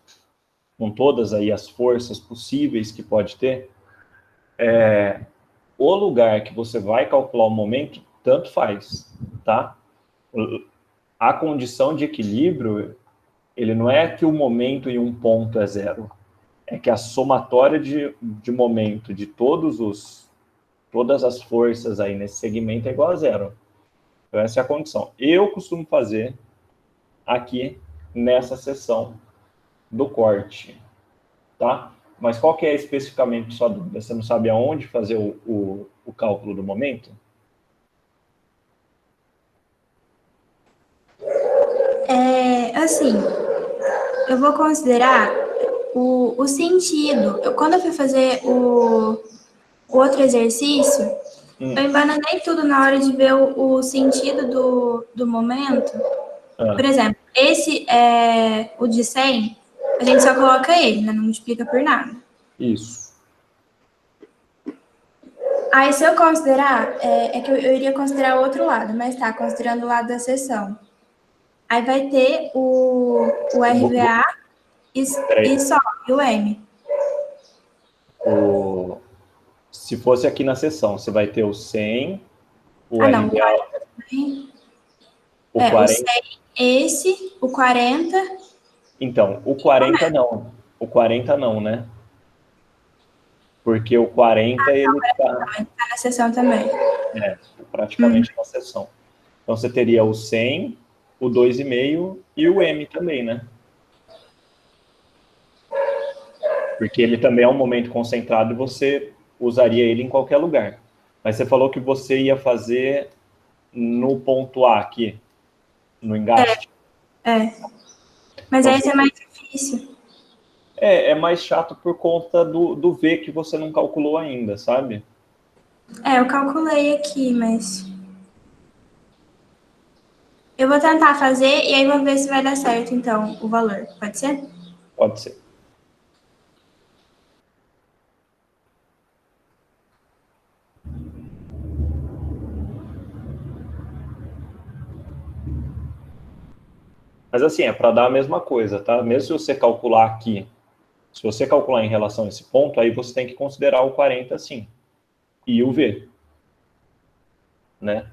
A: com todas aí as forças possíveis que pode ter, o lugar que você vai calcular o momento, tanto faz, tá? A condição de equilíbrio, ele não é que o momento em um ponto é zero, é que a somatória de momento de todas as forças aí nesse segmento é igual a zero. Então, essa é a condição. Eu costumo fazer aqui nessa seção do corte, tá? Mas qual que é especificamente sua dúvida? Você não sabe aonde fazer o cálculo do momento?
E: Assim, eu vou considerar o sentido. Quando eu fui fazer o outro exercício, eu embananei tudo na hora de ver o sentido do momento. Por exemplo, esse é o de 100, a gente só coloca ele, né? Não multiplica por nada.
A: Isso.
E: Aí, se eu considerar, que eu iria considerar o outro lado, mas tá, considerando o lado da seção. Aí vai ter o RVA e só, e o M.
A: Se fosse aqui na seção, você vai ter o 100, o
E: não,
A: RVA,
E: o 40. O 100, esse, o 40.
A: Então, o 40 não. O 40 não, né? Porque o 40, ele tá
E: na seção também.
A: Praticamente na seção. Então, você teria o 100, o 2,5 e o M também, né? Porque ele também é um momento concentrado e você usaria ele em qualquer lugar. Mas você falou que você ia fazer no ponto A aqui, no engaste.
E: Mas então, esse é mais difícil.
A: É mais chato por conta do V que você não calculou ainda, sabe?
E: Eu calculei aqui, mas... Eu vou tentar fazer e aí vou ver se vai dar certo, então, o valor. Pode ser?
A: Pode ser. Mas assim, é para dar a mesma coisa, tá? Mesmo se você calcular aqui Se você calcular em relação a esse ponto, aí você tem que considerar o 40 sim. E o V. Né?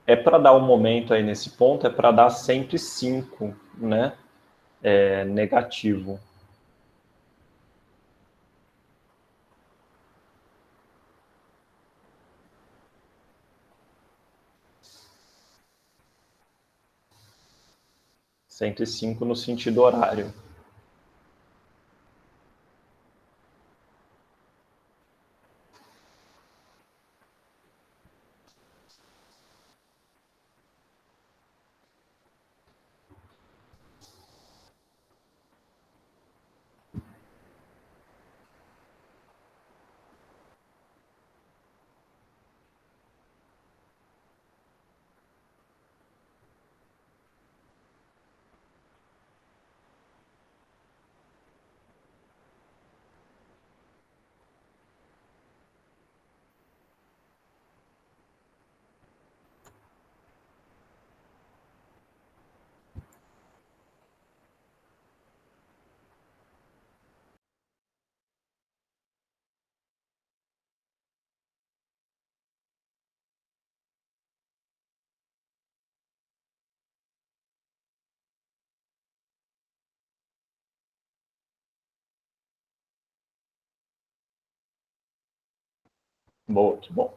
A: É para dar um momento aí nesse ponto, é para dar sempre 5, né? Negativo. Sempre 5 no sentido horário. Boa, que bom.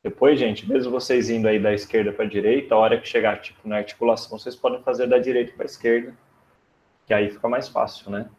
A: Depois, gente, mesmo vocês indo aí da esquerda para a direita, a hora que chegar tipo na articulação, vocês podem fazer da direita para a esquerda, que aí fica mais fácil, né?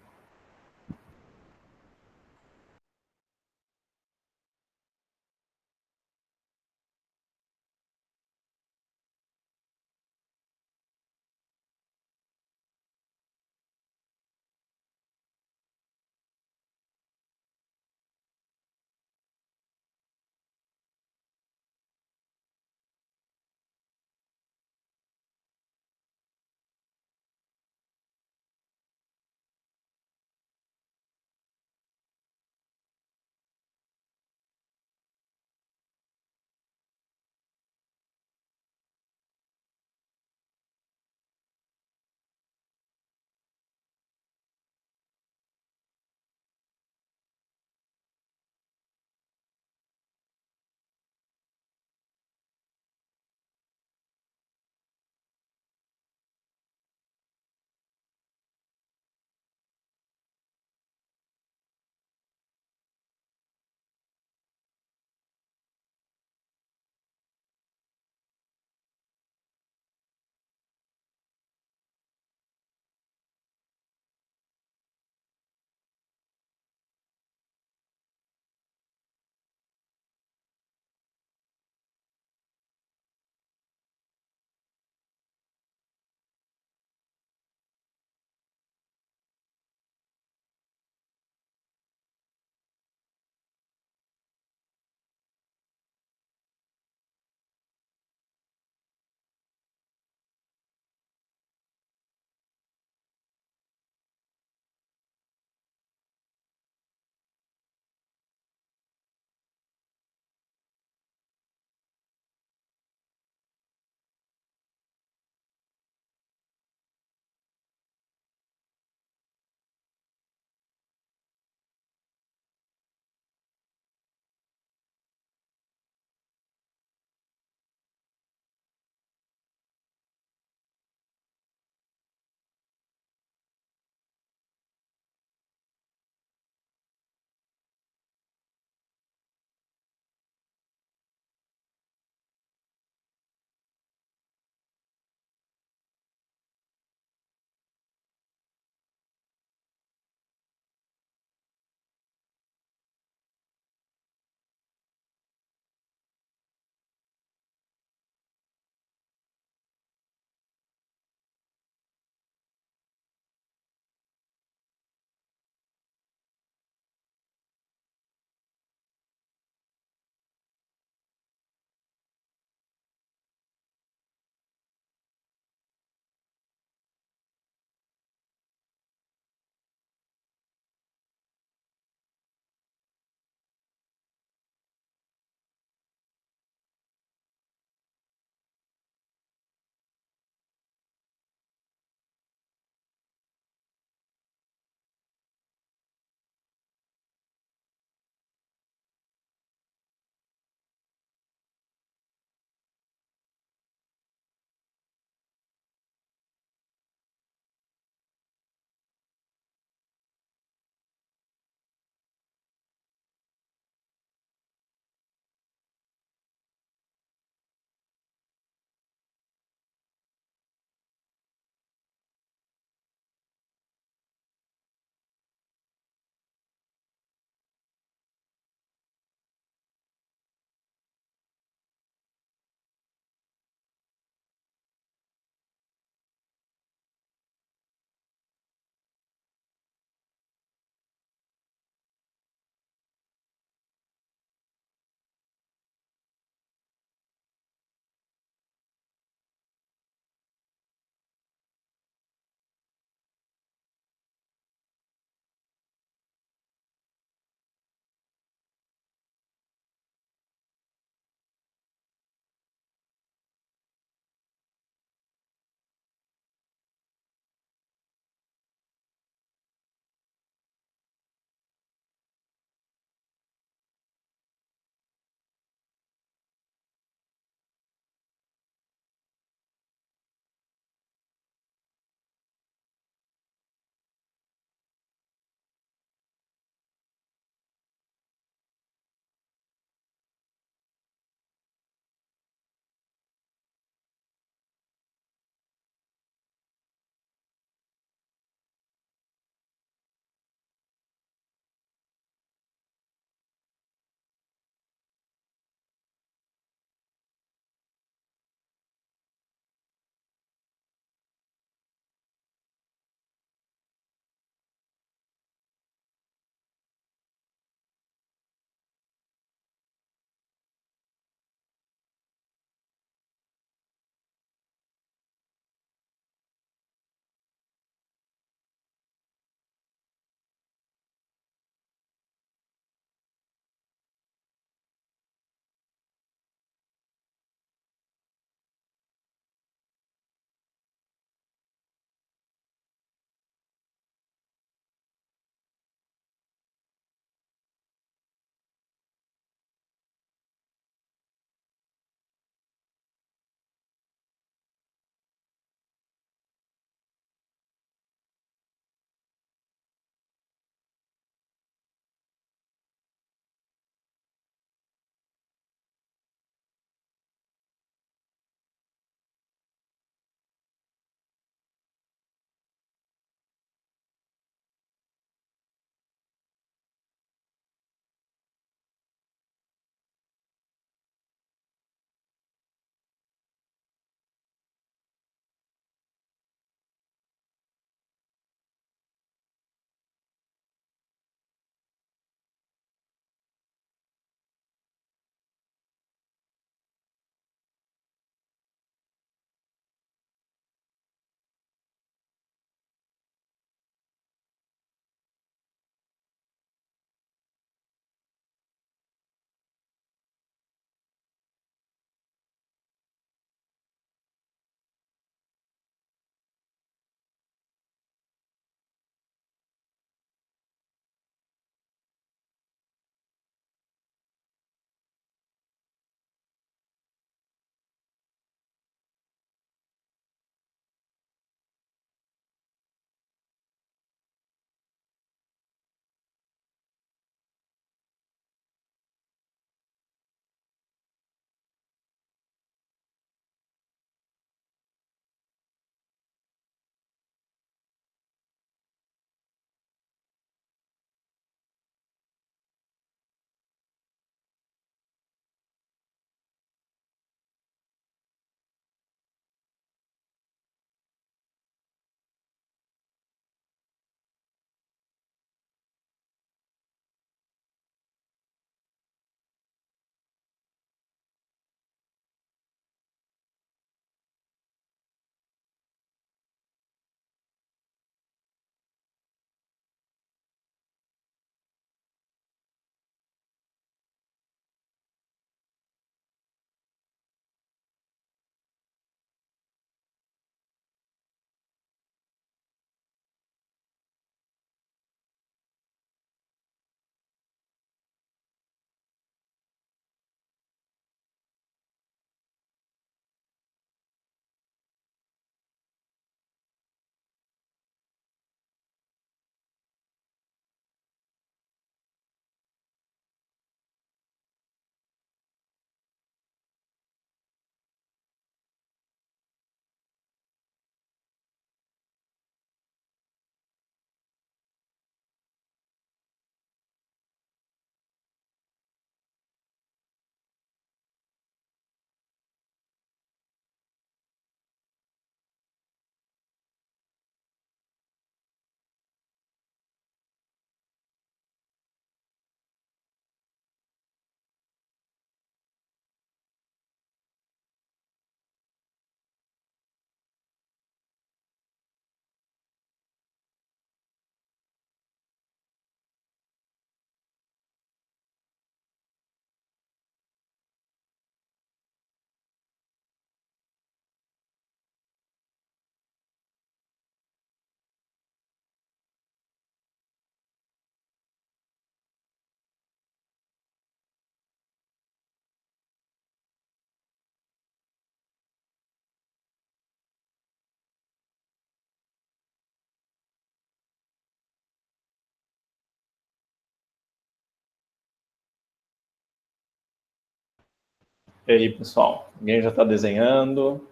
A: E aí, pessoal? Alguém já está desenhando?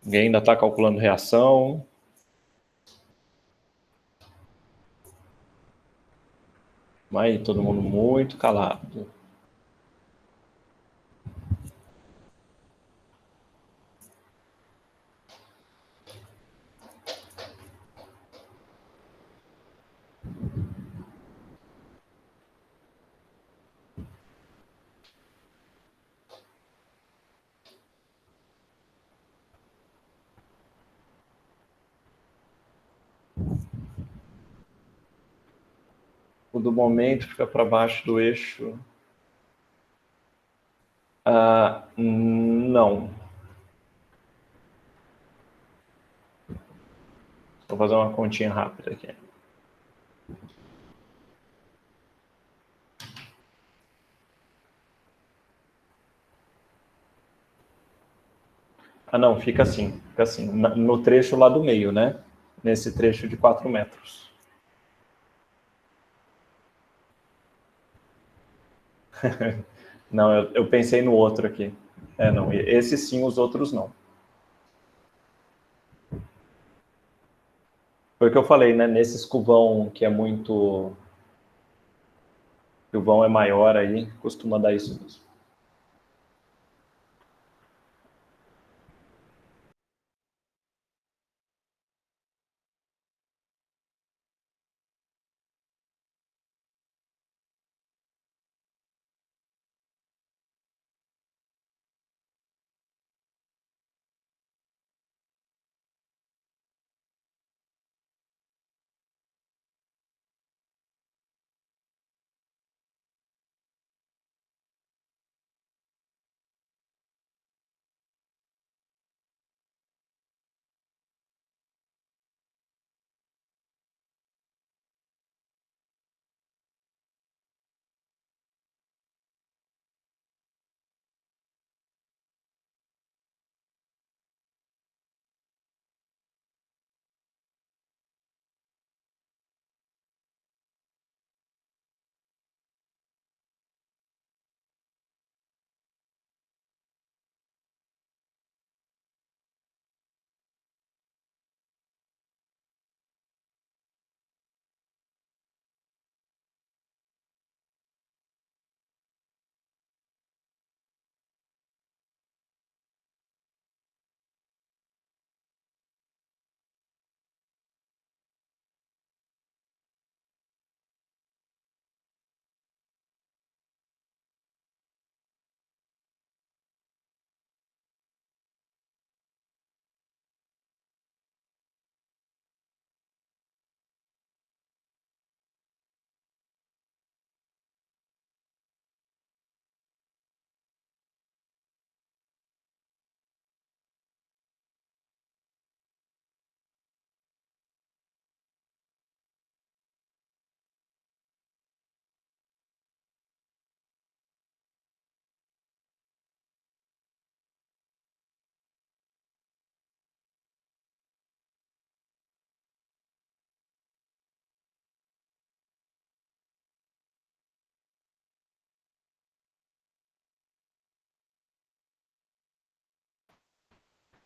A: Alguém ainda está calculando reação? Mas todo mundo muito calado. O do momento fica para baixo do eixo. Não. Vou fazer uma continha rápida aqui. Não, fica assim, no trecho lá do meio, né? Nesse trecho de 4 metros. Não, eu pensei no outro aqui. Não, esse sim, os outros não. Foi o que eu falei, né? Nesse escovão que é muito... O vão é maior aí, costuma dar isso mesmo.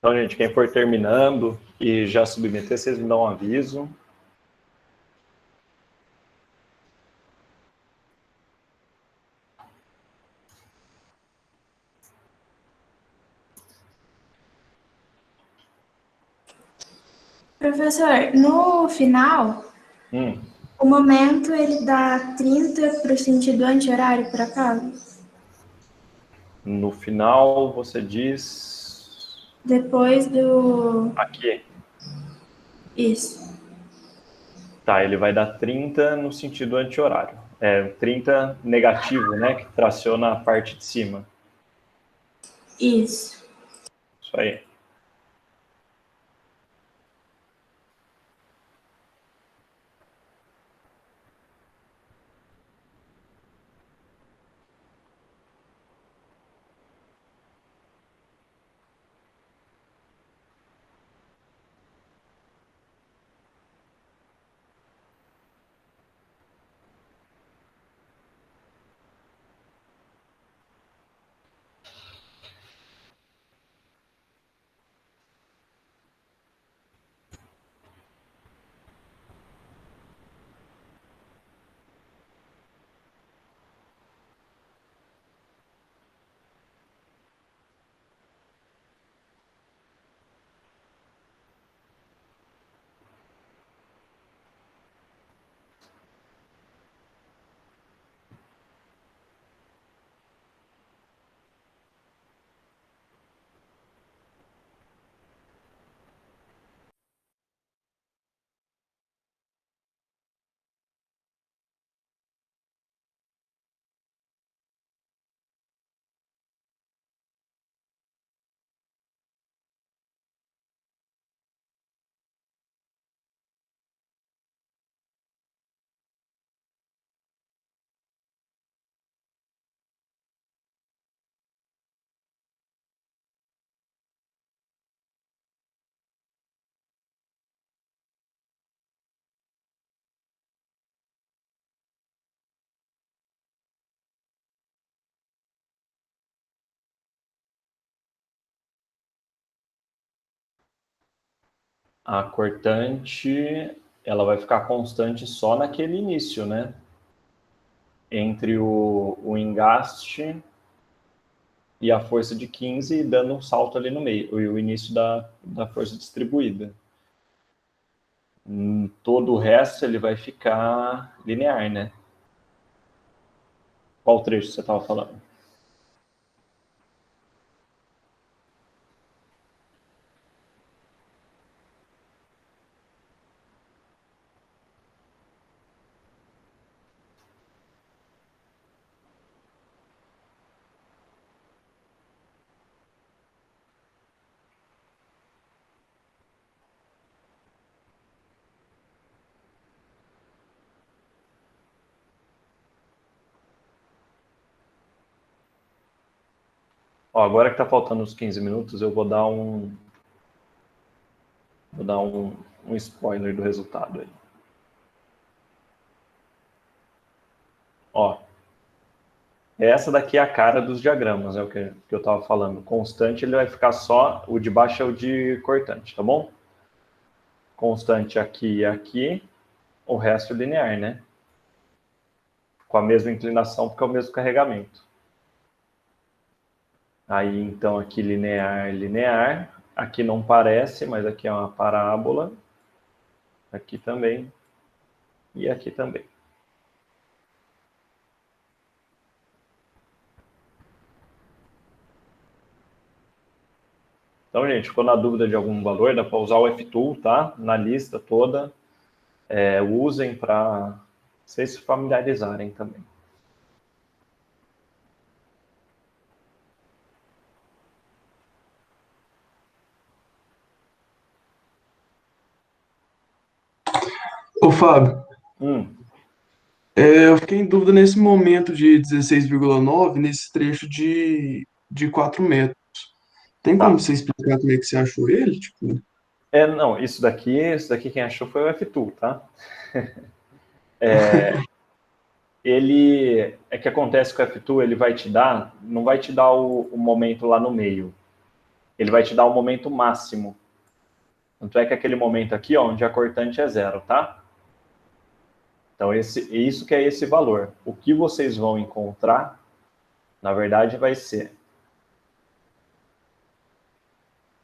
A: Então, gente, quem for terminando e já submeter, vocês me dão um aviso.
E: Professor, no final, o momento ele dá 30 para o sentido anti-horário, por acaso?
A: No final, você diz...
E: Depois do...
A: Aqui.
E: Isso.
A: Tá, ele vai dar 30 no sentido anti-horário. 30 negativo, né? Que traciona a parte de cima.
E: Isso.
A: Isso aí. A cortante, ela vai ficar constante só naquele início, né? Entre o engaste e a força de 15, dando um salto ali no meio, e o início da força distribuída. Todo o resto ele vai ficar linear, né? Qual trecho você estava falando? Ó, agora que está faltando uns 15 minutos, eu vou dar um spoiler do resultado aí. Ó, essa daqui é a cara dos diagramas, é o que eu estava falando. Constante, ele vai ficar só, o de baixo é o de cortante, tá bom? Constante aqui e aqui, o resto linear, né? Com a mesma inclinação, porque é o mesmo carregamento. Aí, então, aqui linear, linear. Aqui não parece, mas aqui é uma parábola. Aqui também. E aqui também. Então, gente, ficou na dúvida de algum valor, dá para usar o F-Tool, tá? Na lista toda. Usem para vocês se familiarizarem também.
D: Ô, Fábio, eu fiquei em dúvida nesse momento de 16,9 nesse trecho de 4 metros. Tem como
A: Tá.
D: você explicar como é que você achou ele? Tipo,
A: Não, isso daqui quem achou foi o F-Tool, tá? Que acontece com o F-Tool, ele vai te dar, não vai te dar o momento lá no meio. Ele vai te dar o momento máximo. Tanto é que aquele momento aqui, ó, onde a cortante é 0, tá? Então, isso que é esse valor. O que vocês vão encontrar, na verdade, vai ser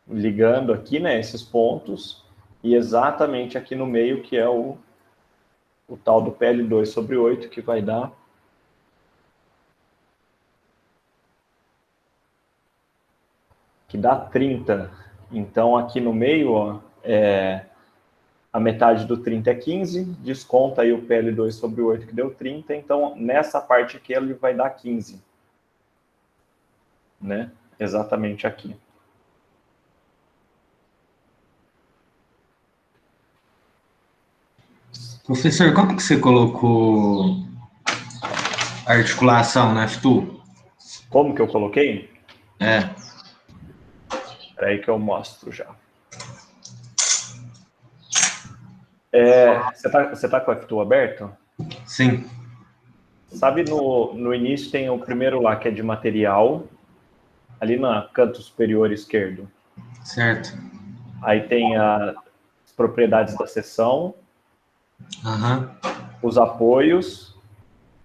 A: ligando aqui, né, esses pontos, e exatamente aqui no meio, que é o tal do PL2 sobre 8, que vai dar que dá 30. Então, aqui no meio, ó, a metade do 30 é 15, desconta aí o PL2 sobre 8, que deu 30, então nessa parte aqui ele vai dar 15. Né? Exatamente aqui.
C: Professor, como que você colocou a articulação no F-Tool?
A: Como que eu coloquei?
C: É.
A: Espera aí que eu mostro já. Você tá com o F-Tool aberto?
C: Sim.
A: Sabe, no início tem o primeiro lá, que é de material, ali no canto superior esquerdo.
C: Certo.
A: Aí tem as propriedades da seção, os apoios,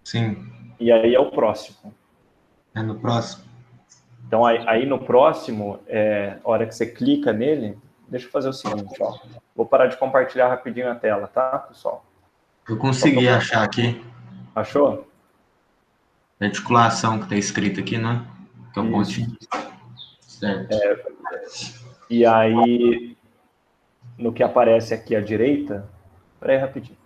C: sim.
A: E aí é o próximo.
C: É no próximo.
A: Então, aí no próximo, a hora que você clica nele, deixa eu fazer o seguinte, ó. Vou parar de compartilhar rapidinho a tela, tá, pessoal?
C: Eu consegui achar aqui.
A: Achou?
C: A articulação que está escrito aqui, né? Que é o pontinho. Certo.
A: E aí, no que aparece aqui à direita, espera aí rapidinho.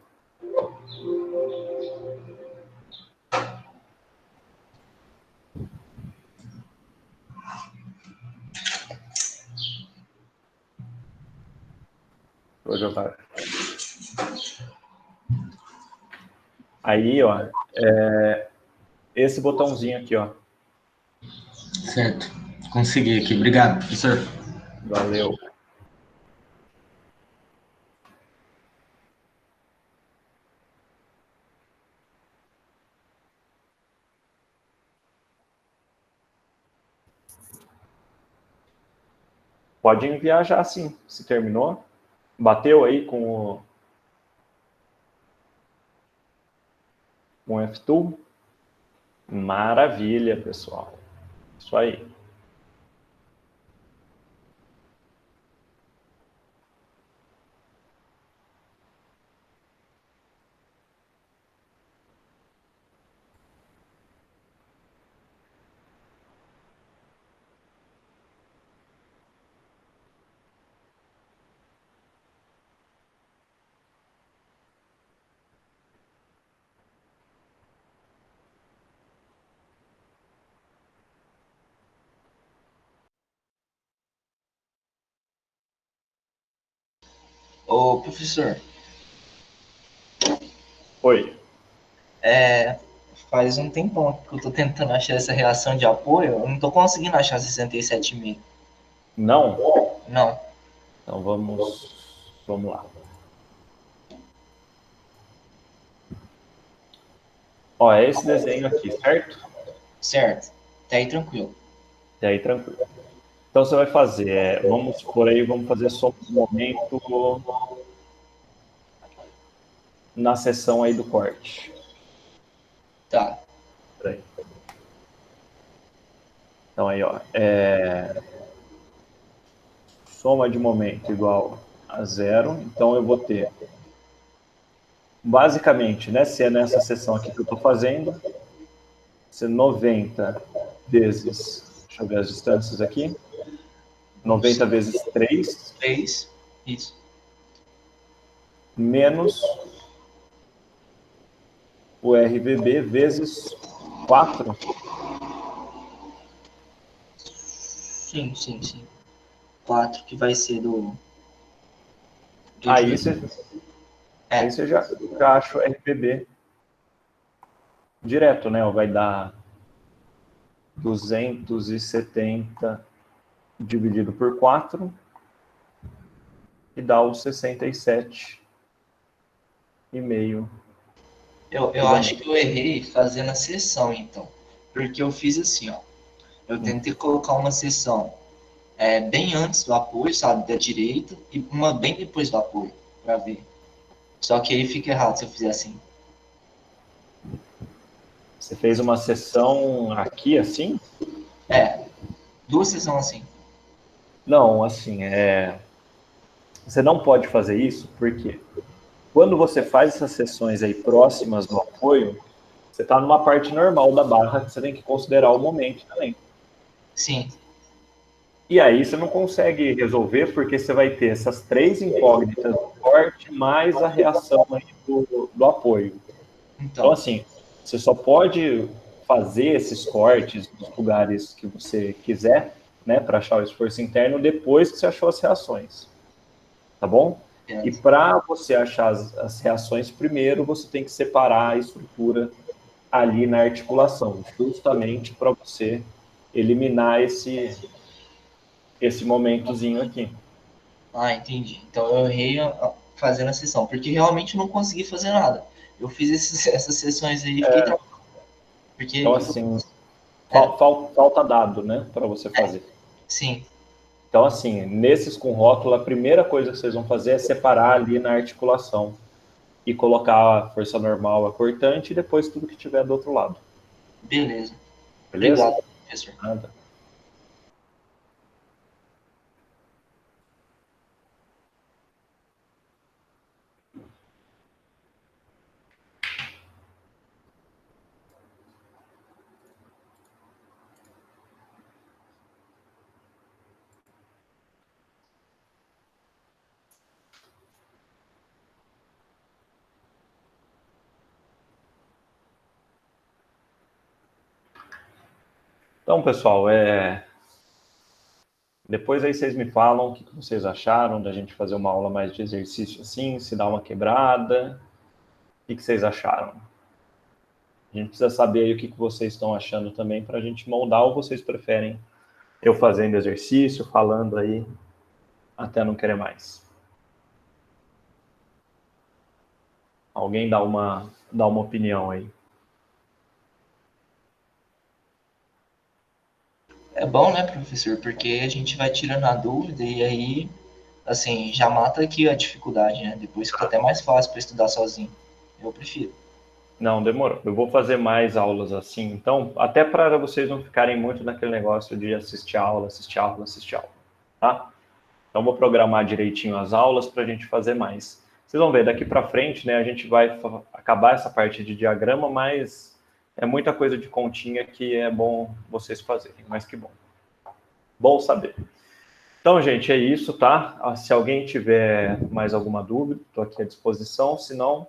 A: Vou jogar. Aí, ó, esse botãozinho aqui, ó.
C: Certo. Consegui aqui. Obrigado, professor.
A: Valeu. Pode enviar já, sim. Se terminou. Bateu aí com o F2? Maravilha, pessoal. Isso aí.
H: Ô, professor,
A: Oi.
H: faz um tempão que eu tô tentando achar essa reação de apoio, eu não tô conseguindo achar 67,5.
A: Não?
H: Não,
A: Então vamos lá. Ó, é esse desenho aqui, certo?
H: certo. Tá aí tranquilo.
A: E aí, tranquilo. Então você vai fazer, vamos por aí, vamos fazer só um momento na seção aí do corte.
H: Tá.
A: Peraí. Então aí, ó, soma de momento igual a 0. Então eu vou ter, basicamente, né, se é nessa seção aqui que eu estou fazendo, ser 90 vezes, deixa eu ver as distâncias aqui, 90 vezes 3,
H: 3, isso.
A: menos o RVB vezes 4.
H: Sim, sim, sim. 4 que vai ser do
A: Aí
H: divisor.
A: você já acha o RVB direto, né? Vai dar 270 dividido por 4 e dá os 67,5.
H: Eu acho que eu errei fazendo a sessão, então. Porque eu fiz assim, ó. Eu tentei colocar uma sessão bem antes do apoio, sabe, da direita, e uma bem depois do apoio, pra ver. Só que aí fica errado se eu fizer assim.
A: Você fez uma sessão aqui assim?
H: Duas sessões assim.
A: Não, assim, você não pode fazer isso porque quando você faz essas sessões aí próximas do apoio, você está numa parte normal da barra que você tem que considerar o momento também.
H: Sim.
A: E aí você não consegue resolver porque você vai ter essas 3 incógnitas do corte mais a reação aí do apoio. Então,
H: Então,
A: assim, você só pode fazer esses cortes nos lugares que você quiser, né, para achar o esforço interno depois que você achou as reações. Tá bom? E para você achar as reações primeiro, você tem que separar a estrutura ali na articulação, justamente para você eliminar esse momentozinho aqui.
H: entendi. Então eu errei fazendo a sessão, porque realmente eu não consegui fazer nada. Eu fiz essas sessões aí e fiquei tranquilo. Porque,
A: Então, assim,
H: é,
A: falta dado, né, para você fazer.
H: sim,
A: Então, assim, nesses com rótulo, a primeira coisa que vocês vão fazer é separar ali na articulação e colocar a força normal, a cortante, e depois tudo que tiver do outro lado.
H: beleza.
A: Beleza?
H: Obrigado, professor.
A: Nada. Então, pessoal, depois aí vocês me falam o que vocês acharam da gente fazer uma aula mais de exercício assim, se dá uma quebrada. O que vocês acharam? A gente precisa saber aí o que vocês estão achando também para a gente moldar, ou vocês preferem eu fazendo exercício, falando aí, até não querer mais. Alguém dá uma opinião aí.
H: É bom, né, professor? Porque a gente vai tirando a dúvida e aí assim, já mata aqui a dificuldade, né? Depois fica até mais fácil para estudar sozinho. Eu prefiro.
A: Não, demorou. Eu vou fazer mais aulas assim, então, até para vocês não ficarem muito naquele negócio de assistir aula, assistir aula, assistir aula, tá? Então, vou programar direitinho as aulas para a gente fazer mais. Vocês vão ver, daqui para frente, né, a gente vai acabar essa parte de diagrama, mas é muita coisa de continha que é bom vocês fazerem, mas que bom. Bom saber. Então, gente, é isso, tá? Se alguém tiver mais alguma dúvida, estou aqui à disposição. Se não,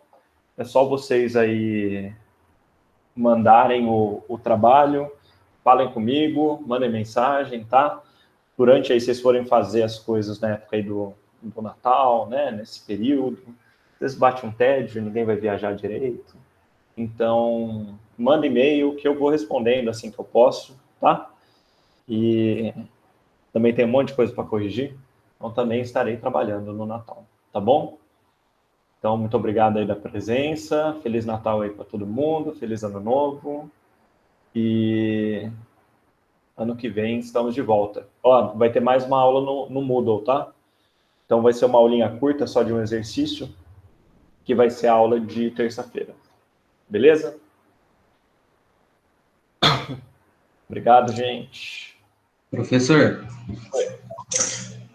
A: é só vocês aí mandarem o trabalho, falem comigo, mandem mensagem, tá? Durante aí, vocês forem fazer as coisas na época aí do Natal, né? Nesse período, vocês batem um tédio, ninguém vai viajar direito. Então, manda e-mail que eu vou respondendo assim que eu posso, tá? E também tem um monte de coisa para corrigir, então também estarei trabalhando no Natal, tá bom? Então, muito obrigado aí da presença, Feliz Natal aí para todo mundo, Feliz Ano Novo, e ano que vem estamos de volta. Ó, vai ter mais uma aula no Moodle, tá? Então vai ser uma aulinha curta, só de um exercício, que vai ser a aula de terça-feira. Beleza? Obrigado, gente.
C: Professor,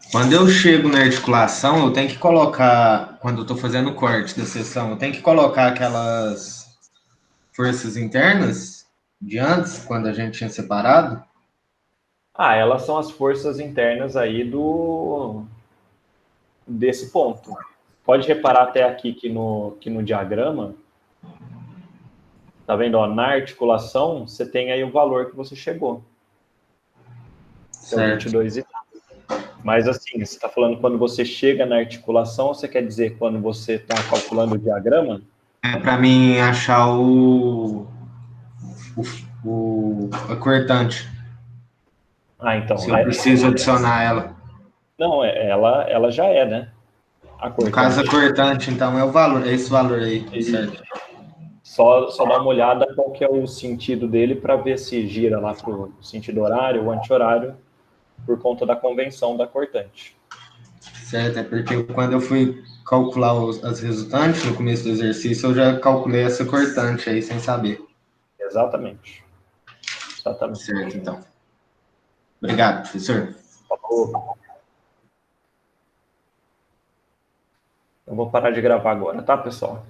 C: quando eu chego na articulação, eu tenho que colocar, quando eu estou fazendo o corte da sessão, eu tenho que colocar aquelas forças internas de antes, quando a gente tinha separado?
A: Ah, elas são as forças internas aí desse ponto. Pode reparar até aqui que no diagrama, tá vendo? Ó, na articulação, você tem aí o valor que você chegou. Que é o 22 Mas assim, você está falando quando você chega na articulação, ou você quer dizer quando você está calculando o diagrama?
C: É para mim achar a cortante.
A: Ah, então.
C: Se eu preciso adicionar ela.
A: Não, ela já é, né? A cortante.
C: No caso, a cortante, então, é o valor, é esse valor aí, certo?
A: Só dá uma olhada qual que é o sentido dele para ver se gira lá para o sentido horário ou anti-horário por conta da convenção da cortante.
C: Certo, é porque quando eu fui calcular as resultantes no começo do exercício, eu já calculei essa cortante aí sem saber.
A: Exatamente.
C: Certo, então. Obrigado, professor.
A: Falou. Eu vou parar de gravar agora, tá, pessoal?